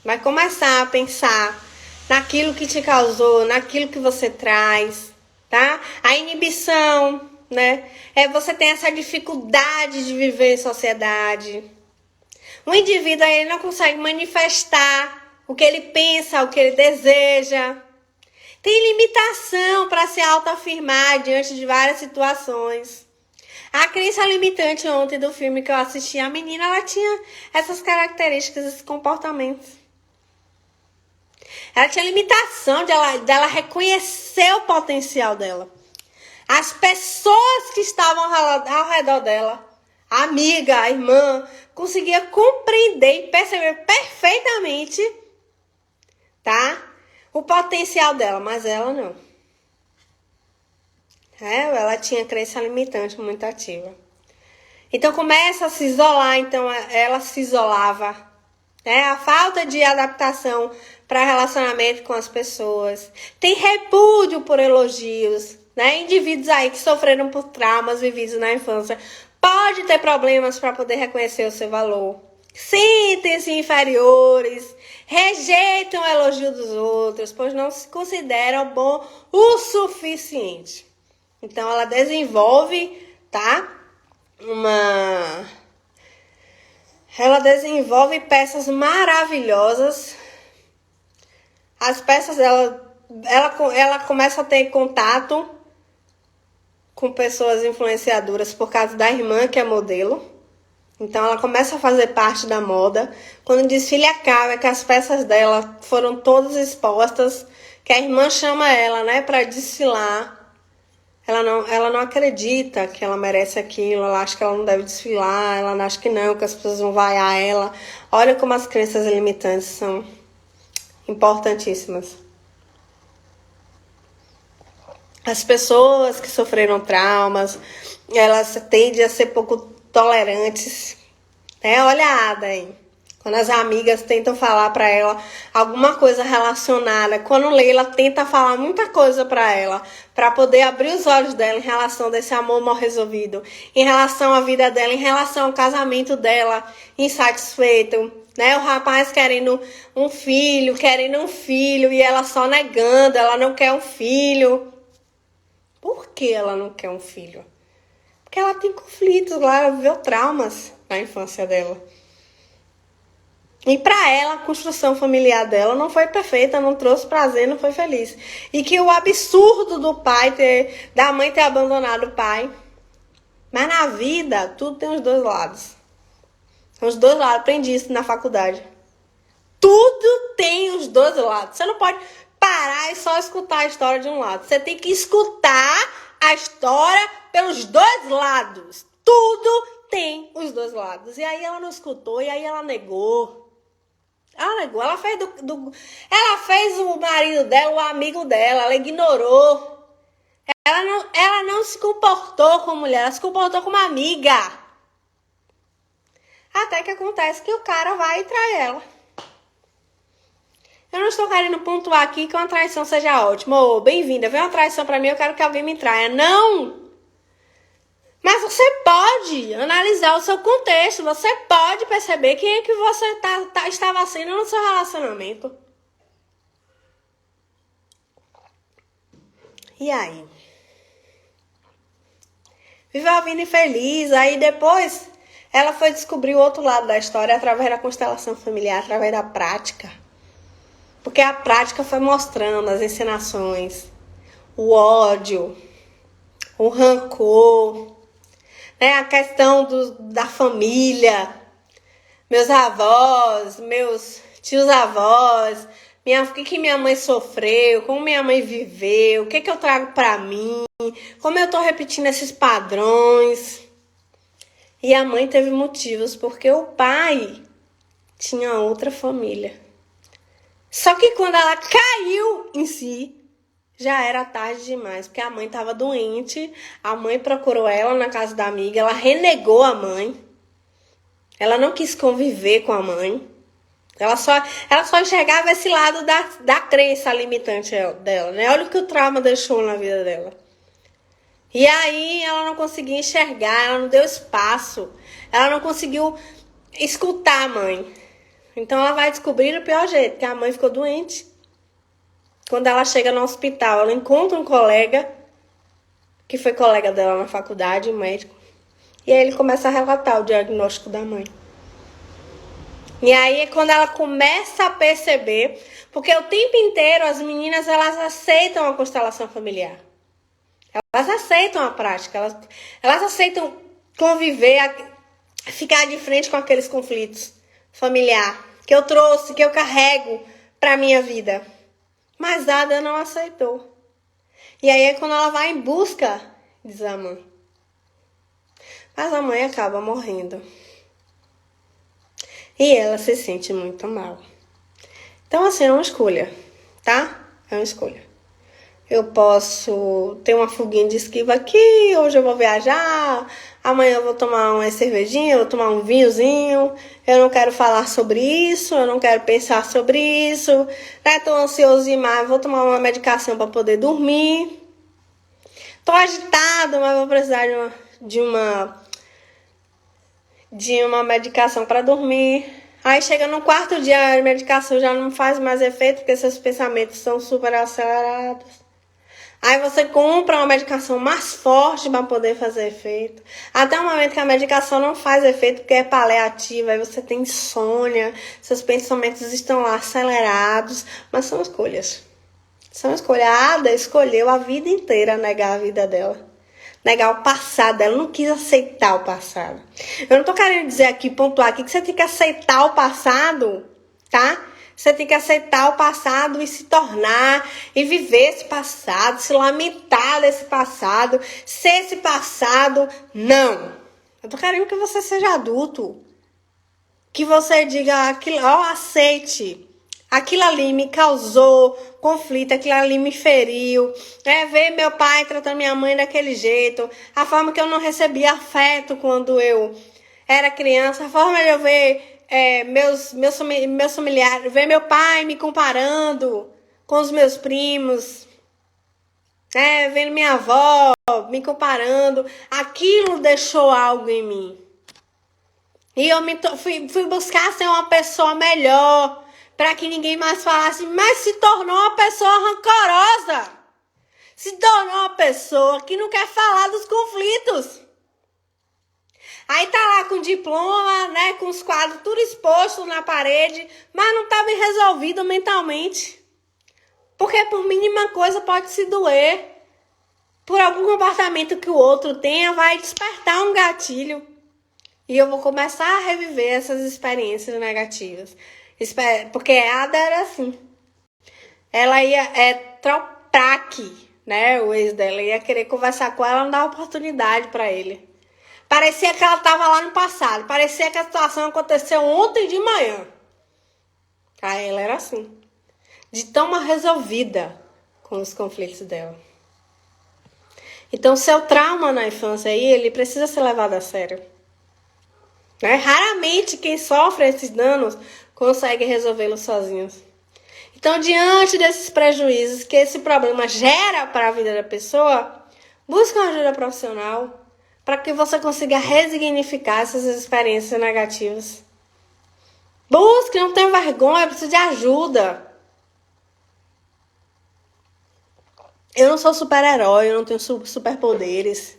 Vai começar a pensar naquilo que te causou, naquilo que você traz, tá? A inibição, né? Você tem essa dificuldade de viver em sociedade. O indivíduo aí não consegue manifestar o que ele pensa, o que ele deseja. Tem limitação para se autoafirmar diante de várias situações. A crença limitante ontem do filme que eu assisti, a menina, ela tinha essas características, esses comportamentos. Ela tinha limitação dela reconhecer o potencial dela. As pessoas que estavam ao redor dela, a amiga, a irmã, conseguia compreender e perceber perfeitamente, tá? O potencial dela, mas ela não. Ela tinha crença limitante muito ativa. Então começa a se isolar, então ela se isolava. A falta de adaptação para relacionamento com as pessoas. Tem repúdio por elogios, né? Indivíduos aí que sofreram por traumas vividos na infância pode ter problemas para poder reconhecer o seu valor. Sentem-se inferiores, rejeitam o elogio dos outros, pois não se consideram bom o suficiente. Então ela desenvolve, tá? Ela desenvolve peças maravilhosas. As peças ela começa a ter contato com pessoas influenciadoras por causa da irmã, que é modelo. Então ela começa a fazer parte da moda. Quando o desfile acaba, que as peças dela foram todas expostas, que a irmã chama ela, né, para desfilar. Ela não acredita que ela merece aquilo, ela acha que ela não deve desfilar, ela acha que não, que as pessoas vão vaiar ela. Olha como as crenças limitantes são importantíssimas. As pessoas que sofreram traumas, elas tendem a ser pouco tolerantes, né? Olha a Ada aí. Quando as amigas tentam falar para ela alguma coisa relacionada, quando Leila tenta falar muita coisa para ela, para poder abrir os olhos dela em relação desse amor mal resolvido, em relação à vida dela, em relação ao casamento dela insatisfeito, né? O rapaz querendo um filho, e ela só negando, ela não quer um filho. Por que ela não quer um filho? Porque ela tem conflitos lá, ela viveu traumas na infância dela. E para ela, a construção familiar dela não foi perfeita, não trouxe prazer, não foi feliz. E que o absurdo da mãe ter abandonado o pai. Mas na vida, tudo tem os dois lados. Os dois lados, aprendi isso na faculdade. Tudo tem os dois lados. Você não pode parar e só escutar a história de um lado. Você tem que escutar a história pelos dois lados. Tudo tem os dois lados. E aí ela não escutou, e aí ela negou. Ela fez o marido dela, o amigo dela, ela ignorou. Ela não se comportou como mulher, ela se comportou como amiga. Até que acontece que o cara vai e trai ela. Eu não estou querendo pontuar aqui que uma traição seja ótima. Ô, bem-vinda, vem uma traição pra mim, eu quero que alguém me traia. Não! Mas você pode analisar o seu contexto, você pode perceber quem é que você estava sendo no seu relacionamento. E aí? Viveu a vida infeliz, aí depois ela foi descobrir o outro lado da história através da constelação familiar, através da prática. Porque a prática foi mostrando as encenações, o ódio, o rancor, né? A questão da família, meus avós, meus tios-avós, o que minha mãe sofreu, como minha mãe viveu, o que eu trago pra mim, como eu tô repetindo esses padrões. E a mãe teve motivos, porque o pai tinha outra família. Só que quando ela caiu em si, já era tarde demais, porque a mãe estava doente, a mãe procurou ela na casa da amiga, ela renegou a mãe, ela não quis conviver com a mãe, ela só enxergava esse lado da crença limitante dela, né? Olha o que o trauma deixou na vida dela. E aí ela não conseguia enxergar, ela não deu espaço, ela não conseguiu escutar a mãe. Então ela vai descobrir o pior jeito, que a mãe ficou doente. Quando ela chega no hospital, ela encontra um colega, que foi colega dela na faculdade, um médico. E aí ele começa a relatar o diagnóstico da mãe. E aí é quando ela começa a perceber, porque o tempo inteiro as meninas, elas aceitam a constelação familiar. Elas aceitam a prática, elas aceitam conviver, ficar de frente com aqueles conflitos familiares que eu trouxe, que eu carrego para minha vida. Mas a Ada não aceitou. E aí é quando ela vai em busca, diz a mãe. Mas a mãe acaba morrendo. E ela se sente muito mal. Então, assim, é uma escolha, tá? É uma escolha. Eu posso ter uma fuguinha de esquiva aqui, hoje eu vou viajar, amanhã eu vou tomar uma cervejinha, eu vou tomar um vinhozinho, eu não quero falar sobre isso, eu não quero pensar sobre isso, né? Tô ansioso demais, vou tomar uma medicação para poder dormir. Tô agitado, mas vou precisar de uma medicação para dormir. Aí chega no quarto dia, a medicação já não faz mais efeito, porque seus pensamentos são super acelerados. Aí você compra uma medicação mais forte para poder fazer efeito. Até o momento que a medicação não faz efeito, porque é paliativa, aí você tem insônia, seus pensamentos estão lá acelerados, mas são escolhas. São escolhas. A Ada escolheu a vida inteira negar a vida dela. Negar o passado, ela não quis aceitar o passado. Eu não tô querendo dizer aqui, pontuar aqui, que você tem que aceitar o passado, tá? Você tem que aceitar o passado e se tornar, e viver esse passado, se lamentar desse passado, ser esse passado. Não. Eu tô querendo que você seja adulto. Que você diga, aquilo, ó, aceite. Aquilo ali me causou conflito, aquilo ali me feriu. Ver meu pai tratando minha mãe daquele jeito, a forma que eu não recebia afeto quando eu era criança, a forma de eu ver meus familiares, ver meu pai me comparando com os meus primos, vendo minha avó me comparando, aquilo deixou algo em mim. E eu fui buscar ser uma pessoa melhor, para que ninguém mais falasse, mas se tornou uma pessoa rancorosa. Se tornou uma pessoa que não quer falar dos conflitos. Aí tá lá com diploma, né, com os quadros tudo exposto na parede, mas não tá bem resolvido mentalmente. Porque por mínima coisa pode se doer. Por algum comportamento que o outro tenha, vai despertar um gatilho. E eu vou começar a reviver essas experiências negativas. Porque a Ada era assim. Ela ia tropraque, né? O ex dela ia querer conversar com ela, não dava oportunidade pra ele. Parecia que ela tava lá no passado. Parecia que a situação aconteceu ontem de manhã. Aí ela era assim. De tão mal resolvida com os conflitos dela. Então, seu trauma na infância aí, ele precisa ser levado a sério. Né? Raramente quem sofre esses danos consegue resolvê-los sozinhos. Então, diante desses prejuízos que esse problema gera para a vida da pessoa, busque uma ajuda profissional para que você consiga resignificar essas experiências negativas. Busque, não tenha vergonha, precisa de ajuda. Eu não sou super-herói, eu não tenho superpoderes.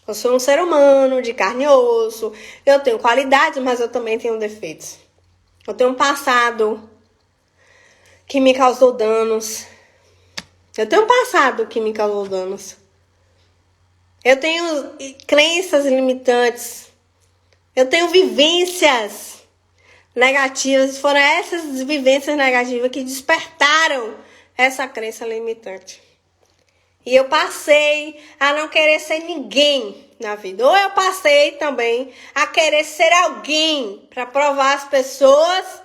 Eu sou um ser humano, de carne e osso. Eu tenho qualidades, mas eu também tenho defeitos. Eu tenho um passado que me causou danos. Eu tenho crenças limitantes. Eu tenho vivências negativas. Foram essas vivências negativas que despertaram essa crença limitante. E eu passei a não querer ser ninguém na vida. Ou eu passei também a querer ser alguém para provar às pessoas,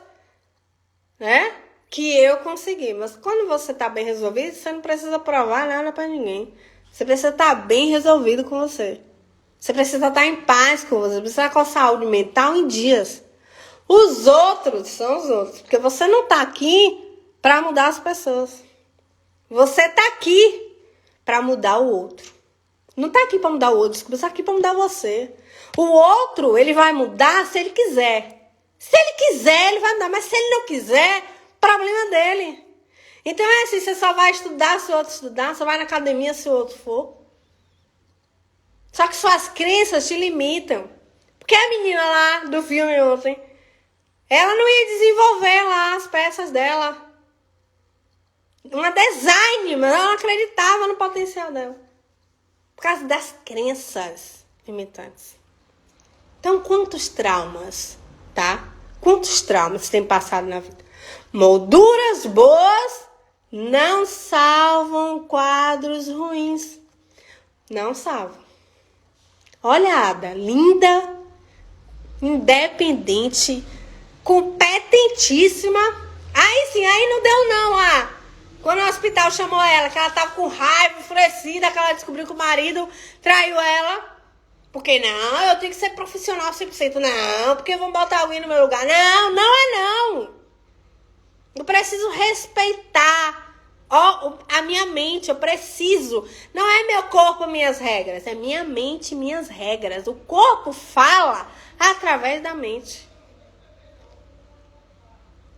né, que eu consegui. Mas quando você tá bem resolvido, você não precisa provar nada para ninguém. Você precisa estar bem resolvido com você. Você precisa estar em paz com você. Você precisa estar com a saúde mental em dias. Os outros são os outros. Porque você não tá aqui para mudar as pessoas. Você tá aqui para mudar o outro. Não tá aqui para mudar o outro, você tá aqui para mudar você. O outro, ele vai mudar se ele quiser. Se ele quiser, ele vai mudar. Mas se ele não quiser, problema dele. Então é assim, você só vai estudar se o outro estudar, só vai na academia se o outro for. Só que suas crenças te limitam. Porque a menina lá do filme ontem, ela não ia desenvolver lá as peças dela. Uma design, mas ela não acreditava no potencial dela. Por causa das crenças limitantes. Então, quantos traumas, tá? Quantos traumas você tem passado na vida? Molduras boas não salvam quadros ruins. Não salvam. Olha a Ada, linda, independente, competentíssima. Aí sim, aí não deu não, quando o hospital chamou ela, que ela tava com raiva, enfurecida, que ela descobriu que o marido traiu ela. Porque não, eu tenho que ser profissional 100%. Não, porque vão botar alguém no meu lugar. Não, não é não. Eu preciso respeitar Ó, a minha mente, eu preciso. Não é meu corpo, minhas regras. É minha mente, minhas regras. O corpo fala através da mente.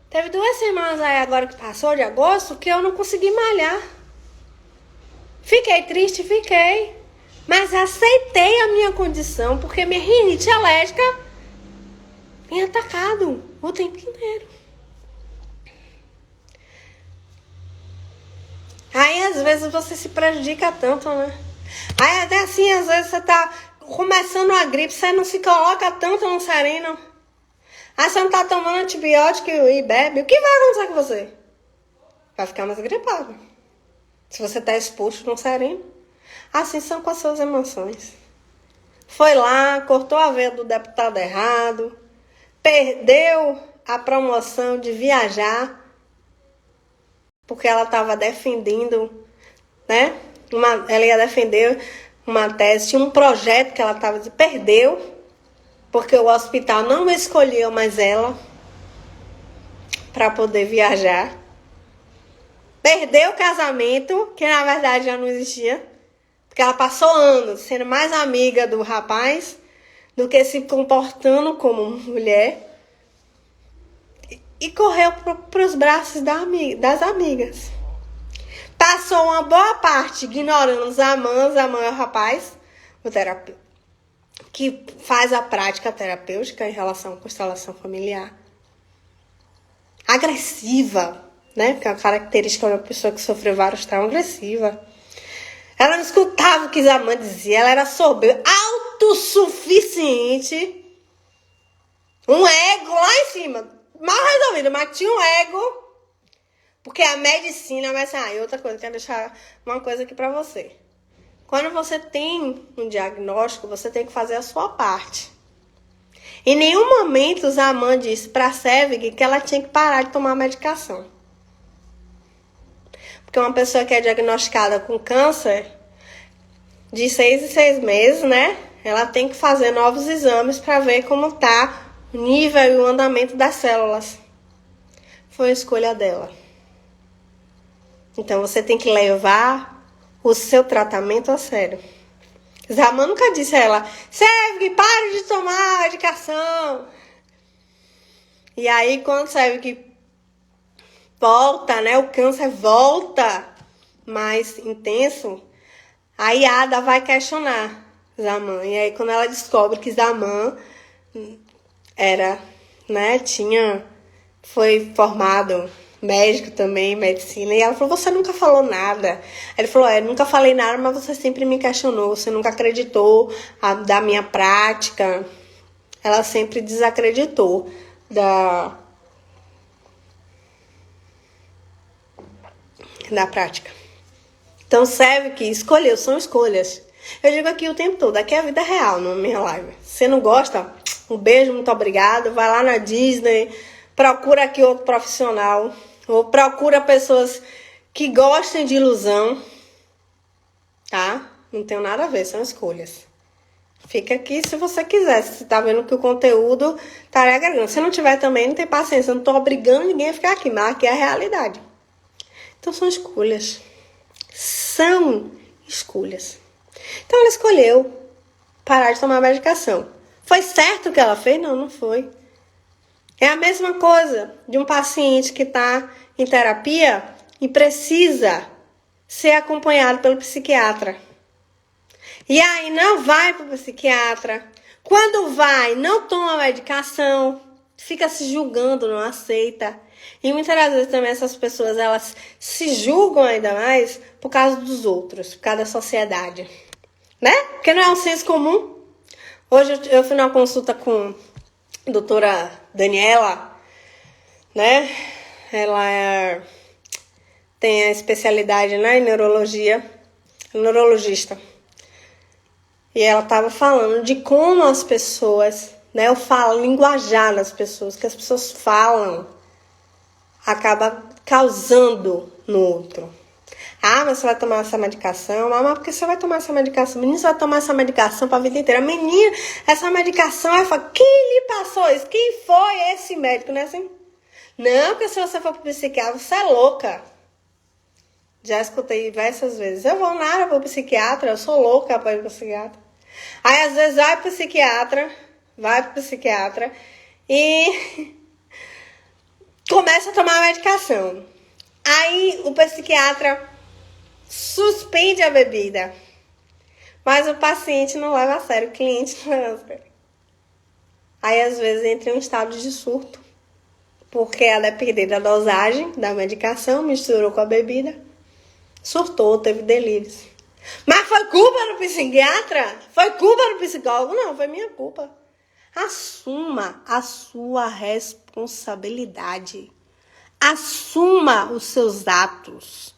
Teve 2 semanas aí agora que passou, de agosto, que eu não consegui malhar. Fiquei triste, fiquei. Mas aceitei a minha condição, porque minha rinite alérgica tinha atacado o tempo inteiro. Aí, às vezes, você se prejudica tanto, né? Aí, até assim, às vezes, você tá começando a gripe, você não se coloca tanto no sereno. Aí, você não tá tomando antibiótico e bebe. O que vai acontecer com você? Vai ficar mais gripado. Se você tá exposto no sereno. Assim são com as suas emoções. Foi lá, cortou a veia do deputado errado, perdeu a promoção de viajar, porque ela estava defendendo, né? Ela ia defender uma tese, tinha um projeto que ela estava perdeu, porque o hospital não escolheu mais ela para poder viajar. Perdeu o casamento, que na verdade já não existia, porque ela passou anos sendo mais amiga do rapaz do que se comportando como mulher. E correu para os braços das amigas. Passou uma boa parte ignorando os amãs. Amã é o rapaz, o terapeuta, que faz a prática terapêutica em relação à constelação familiar. Agressiva, né? Porque é uma característica de uma pessoa que sofreu vários traumas, agressiva. Ela não escutava o que Zamã dizia, ela era soberba, autossuficiente, um ego lá em cima, mal resolvido, mas tinha um ego, porque a medicina vai ser... E outra coisa, quero deixar uma coisa aqui pra você. Quando você tem um diagnóstico, você tem que fazer a sua parte. Em nenhum momento Zamã disse pra Sevig que ela tinha que parar de tomar medicação. Porque uma pessoa que é diagnosticada com câncer, de 6 em 6 meses, né? Ela tem que fazer novos exames para ver como tá o nível e o andamento das células. Foi a escolha dela. Então você tem que levar o seu tratamento a sério. Zamã nunca disse a ela, Sevig, pare de tomar medicação. E aí quando Sevig volta, né? O câncer volta mais intenso. Aí Ada vai questionar Zamã. E aí quando ela descobre que Zamã era, né? Foi formado médico também, medicina. E ela falou, você nunca falou nada. Aí ele falou, nunca falei nada, mas você sempre me questionou. Você nunca acreditou da minha prática. Ela sempre desacreditou da prática. Então serve que escolheu, são escolhas. Eu digo aqui o tempo todo, aqui é a vida real, na minha live. Se não gosta, um beijo, muito obrigado. Vai lá na Disney, procura aqui outro profissional, ou procura pessoas que gostem de ilusão, tá? Não tem nada a ver, são escolhas. Fica aqui se você quiser, se tá vendo que o conteúdo tá agregando. Se não tiver também, não tem paciência, eu não tô obrigando ninguém a ficar aqui, mas aqui é a realidade. Então são escolhas. São escolhas. Então ela escolheu parar de tomar medicação. Foi certo o que ela fez? Não, não foi. É a mesma coisa de um paciente que está em terapia e precisa ser acompanhado pelo psiquiatra. E aí não vai para o psiquiatra. Quando vai, não toma medicação, fica se julgando, não aceita. E muitas vezes também essas pessoas, elas se julgam ainda mais por causa dos outros, por causa da sociedade. Né? Porque não é um senso comum. Hoje eu fui numa consulta com a doutora Daniela, né? Ela tem a especialidade, né, em neurologia, neurologista. E ela estava falando de como as pessoas, né, eu falo, linguajar das pessoas, que as pessoas falam, acaba causando no outro. Ah, mas você vai tomar essa medicação? Ah, mas por que você vai tomar essa medicação? Menino, você vai tomar essa medicação pra vida inteira. Menina, essa medicação, aí fala, quem lhe passou isso? Quem foi esse médico, né, assim? Não, porque se você for pro psiquiatra, você é louca. Já escutei diversas vezes. Eu vou nada pro psiquiatra, eu sou louca para ir pro psiquiatra. Aí às vezes vai pro psiquiatra e começa a tomar a medicação. Aí o psiquiatra suspende a bebida. Mas o paciente não leva a sério, o cliente não leva a sério. Aí às vezes entra em um estado de surto. Porque a depender da dosagem da medicação, misturou com a bebida, surtou, teve delírios. Mas foi culpa do psiquiatra? Foi culpa do psicólogo? Não, foi minha culpa. Assuma a sua responsabilidade. Assuma os seus atos.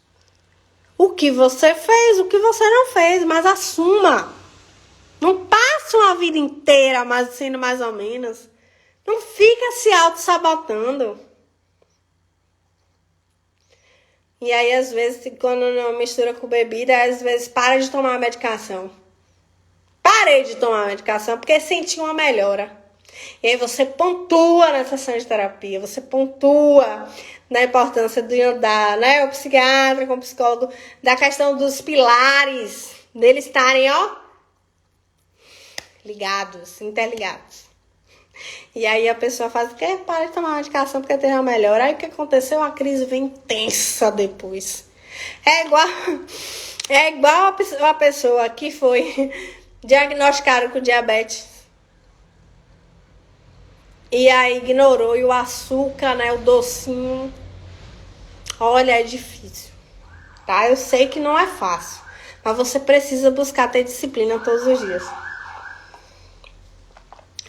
O que você fez, o que você não fez, mas assuma. Não passe uma vida inteira sendo mais ou menos. Não fica se auto-sabotando. E aí, às vezes, quando não mistura com bebida, às vezes para de tomar a medicação. Parei de tomar a medicação porque senti uma melhora. E aí você pontua na sessão de terapia, você pontua na importância de andar, né? O psiquiatra com o psicólogo, da questão dos pilares, deles estarem, ligados, interligados. E aí a pessoa faz o quê? Para de tomar medicação porque teve uma melhora. Aí o que aconteceu? A crise vem intensa depois. É igual a pessoa que foi diagnosticada com diabetes. E aí ignorou. E o açúcar, né? O docinho. Olha, é difícil. Tá? Eu sei que não é fácil. Mas você precisa buscar ter disciplina todos os dias.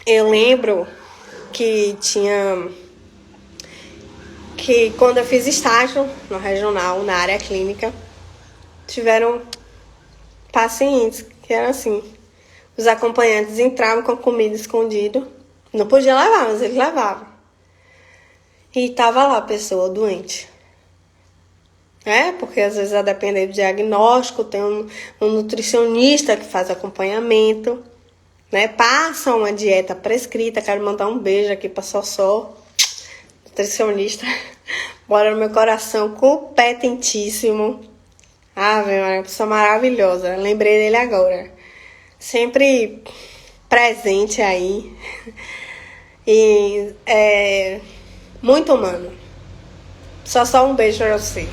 Eu lembro que quando eu fiz estágio no regional, na área clínica, tiveram pacientes que eram assim, os acompanhantes entravam com a comida escondida, não podia levar, mas eles levavam. E tava lá a pessoa doente. Porque às vezes, a depender do diagnóstico, tem um nutricionista que faz acompanhamento. Passa uma dieta prescrita. Quero mandar um beijo aqui pra Sossó, nutricionista. Mora no meu coração, competentíssimo. Velho, uma pessoa maravilhosa. Lembrei dele agora. Sempre presente aí. E muito humano. Só um beijo pra você.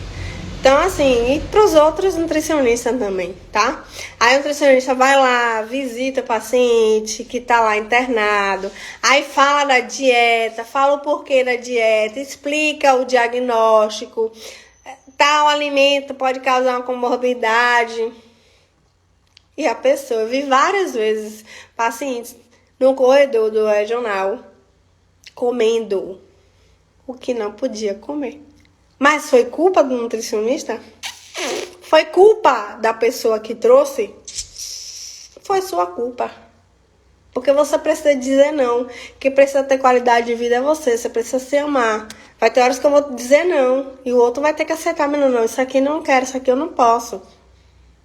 Então, assim, e pros outros nutricionistas também, tá? Aí o nutricionista vai lá, visita o paciente que tá lá internado, aí fala da dieta, fala o porquê da dieta, explica o diagnóstico, tal alimento pode causar uma comorbidade. E a pessoa, eu vi várias vezes pacientes no corredor do regional comendo o que não podia comer. Mas foi culpa do nutricionista? Foi culpa da pessoa que trouxe? Foi sua culpa. Porque você precisa dizer não. Quem precisa ter qualidade de vida é você. Você precisa se amar. Vai ter horas que eu vou dizer não. E o outro vai ter que aceitar. Mas não, isso aqui eu não quero, isso aqui eu não posso.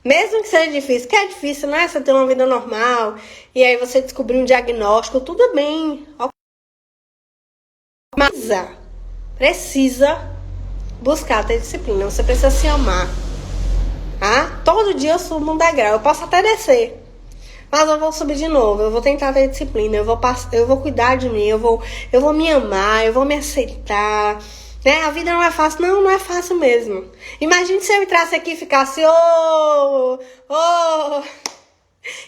Mesmo que seja difícil. Que é difícil, né? Você ter uma vida normal. E aí você descobrir um diagnóstico. Tudo bem. Mas precisa buscar ter disciplina. Você precisa se amar. Todo dia eu subo um degrau. Eu posso até descer, mas eu vou subir de novo. Eu vou tentar ter disciplina. Eu vou cuidar de mim. Eu vou me amar. Eu vou me aceitar. A vida não é fácil. Não é fácil mesmo. Imagine se eu entrasse aqui e ficasse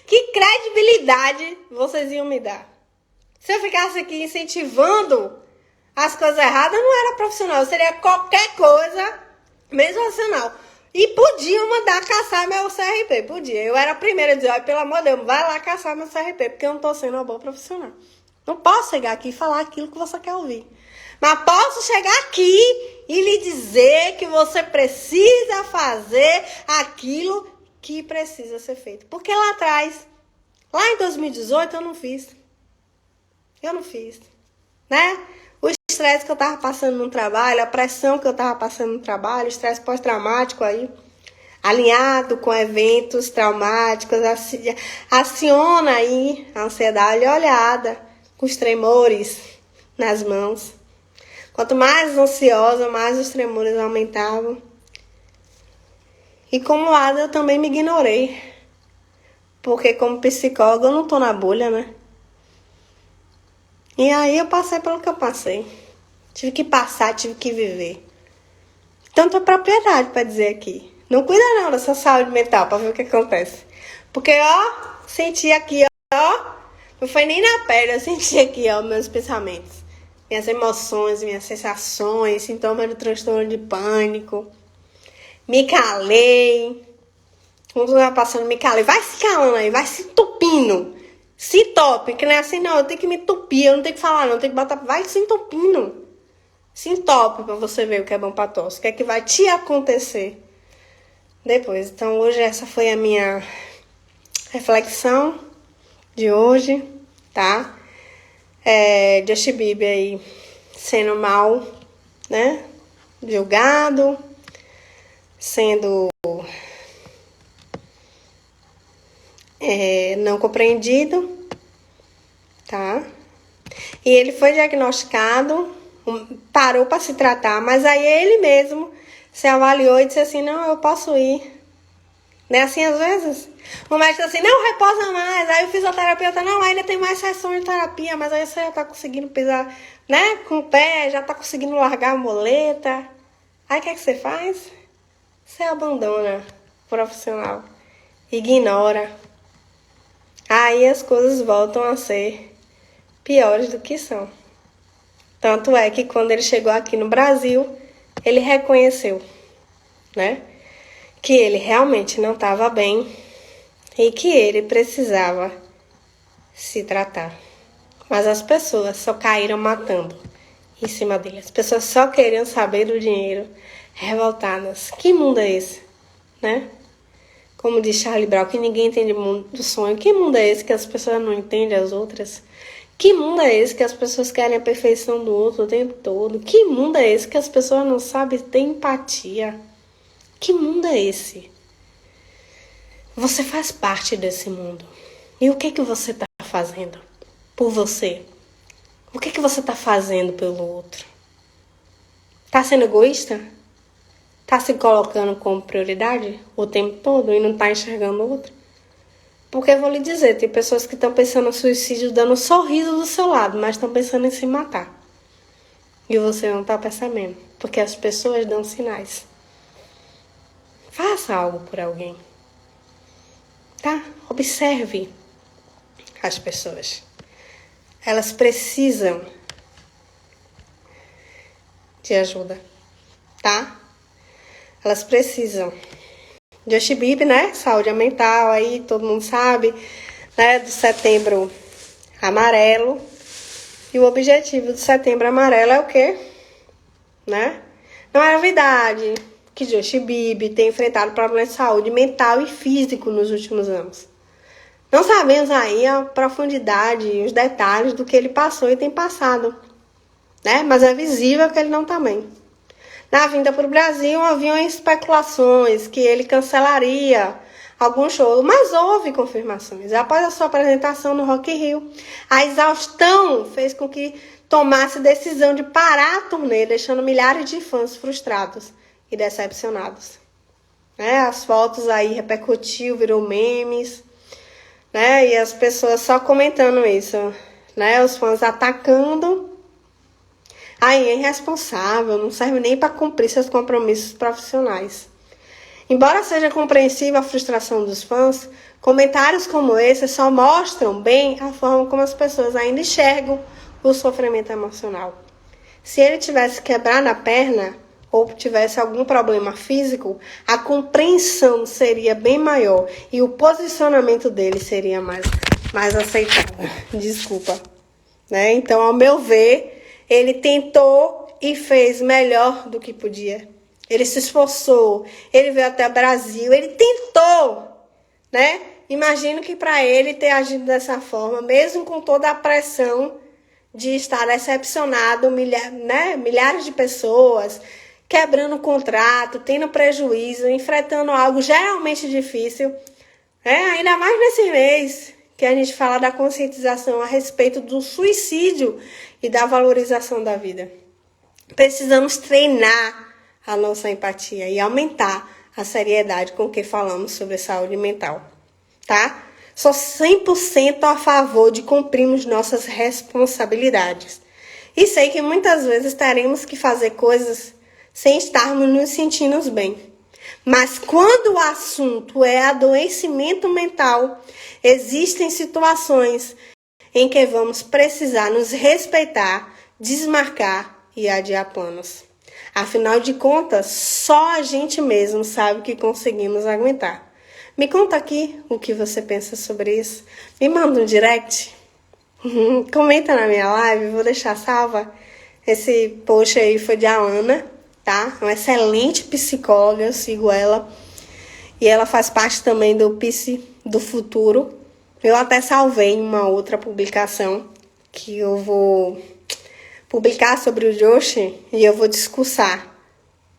que credibilidade vocês iam me dar? Se eu ficasse aqui incentivando as coisas erradas, eu não era profissional. Eu seria qualquer coisa, mesmo profissional. E podia mandar caçar meu CRP. Podia. Eu era a primeira a dizer, olha, pelo amor de Deus, vai lá caçar meu CRP, porque eu não tô sendo uma boa profissional. Não posso chegar aqui e falar aquilo que você quer ouvir. Mas posso chegar aqui e lhe dizer que você precisa fazer aquilo que precisa ser feito. Porque lá atrás, lá em 2018, eu não fiz. O estresse que eu tava passando no trabalho, a pressão que eu tava passando no trabalho, o estresse pós-traumático aí, alinhado com eventos traumáticos, aciona aí a ansiedade olhada, com os tremores nas mãos. Quanto mais ansiosa, mais os tremores aumentavam. E como lado eu também me ignorei. Porque como psicóloga eu não tô na bolha, né? E aí eu passei pelo que eu passei. Tive que passar, tive que viver. Tanta propriedade pra dizer aqui. Não cuida não da sua saúde mental pra ver o que acontece. Porque, ó, senti aqui, ó. Não foi nem na pele, eu senti aqui, ó, meus pensamentos. Minhas emoções, minhas sensações, sintomas do transtorno de pânico. Me calei. Quando eu passando, me calei. Vai se calando aí, vai se entupindo. Se tope, que não é assim não. Eu tenho que me entupir, eu não tenho que falar não. Eu tenho que botar... Vai se entupindo. Se entope pra você ver o que é bom pra tosse. O que é que vai te acontecer depois. Então hoje essa foi a minha reflexão de hoje, tá? Justin Bieber aí sendo mal, né? Julgado, sendo não compreendido, tá? E ele foi diagnosticado, parou para se tratar, mas aí ele mesmo se avaliou e disse assim, não, eu posso ir. Não é assim às vezes? O médico assim, não, reposa mais. Aí o fisioterapeuta, não, ainda tem mais sessões de terapia, mas aí você já tá conseguindo pisar, né, com o pé, já tá conseguindo largar a muleta. Aí o que é que você faz? Você abandona o profissional, ignora. Aí as coisas voltam a ser piores do que são. Tanto é que quando ele chegou aqui no Brasil, ele reconheceu, né, que ele realmente não estava bem e que ele precisava se tratar. Mas as pessoas só caíram matando em cima dele. As pessoas só queriam saber do dinheiro, revoltadas. Que mundo é esse, né? Como diz Charlie Brown, que ninguém entende o mundo do sonho. Que mundo é esse que as pessoas não entendem as outras? Que mundo é esse que as pessoas querem a perfeição do outro o tempo todo? Que mundo é esse que as pessoas não sabem ter empatia? Que mundo é esse? Você faz parte desse mundo. E o que que você está fazendo por você? O que que você está fazendo pelo outro? Está sendo egoísta? Está se colocando como prioridade o tempo todo e não está enxergando o outro? Porque eu vou lhe dizer, tem pessoas que estão pensando no suicídio dando um sorriso do seu lado, mas estão pensando em se matar. E você não está percebendo, porque as pessoas dão sinais. Faça algo por alguém. Tá? Observe as pessoas. Elas precisam de ajuda, tá? Elas precisam. Justin Bieber, né? Saúde mental, aí todo mundo sabe, né? Do Setembro Amarelo. E o objetivo do Setembro Amarelo é o quê? Né? Não é novidade que Justin Bieber tem enfrentado problemas de saúde mental e físico nos últimos anos. Não sabemos aí a profundidade e os detalhes do que ele passou e tem passado, né? Mas é visível que ele não está bem. Na vinda para o Brasil, haviam especulações que ele cancelaria algum show, mas houve confirmações. Após a sua apresentação no Rock in Rio, a exaustão fez com que tomasse decisão de parar a turnê, deixando milhares de fãs frustrados e decepcionados. As fotos aí repercutiu, virou memes, né? E as pessoas só comentando isso, né? Os fãs atacando. Aí é irresponsável, não serve nem para cumprir seus compromissos profissionais. Embora seja compreensível a frustração dos fãs, comentários como esse só mostram bem a forma como as pessoas ainda enxergam o sofrimento emocional. Se ele tivesse quebrado a perna ou tivesse algum problema físico, a compreensão seria bem maior e o posicionamento dele seria mais aceitável. Desculpa. Né? Então, ao meu ver, ele tentou e fez melhor do que podia. Ele se esforçou, ele veio até o Brasil, ele tentou, né? Imagino que para ele ter agido dessa forma, mesmo com toda a pressão de estar decepcionado, milhares de pessoas, quebrando o contrato, tendo prejuízo, enfrentando algo geralmente difícil, ainda mais nesse mês que a gente fala da conscientização a respeito do suicídio e da valorização da vida. Precisamos treinar a nossa empatia e aumentar a seriedade com que falamos sobre saúde mental, tá? Sou 100% a favor de cumprirmos nossas responsabilidades. E sei que muitas vezes teremos que fazer coisas sem estarmos nos sentindo bem. Mas quando o assunto é adoecimento mental, existem situações em que vamos precisar nos respeitar, desmarcar e adiar planos. Afinal de contas, só a gente mesmo sabe o que conseguimos aguentar. Me conta aqui o que você pensa sobre isso. Me manda um direct. Comenta na minha live, vou deixar salva. Esse post aí foi de Alana, tá? Uma excelente psicóloga, eu sigo ela. E ela faz parte também do Psi do Futuro. Eu até salvei uma outra publicação que eu vou publicar sobre o Joshi e eu vou discursar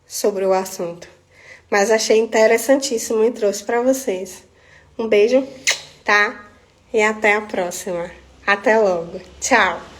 sobre o assunto. Mas achei interessantíssimo e trouxe para vocês. Um beijo, tá? E até a próxima. Até logo. Tchau.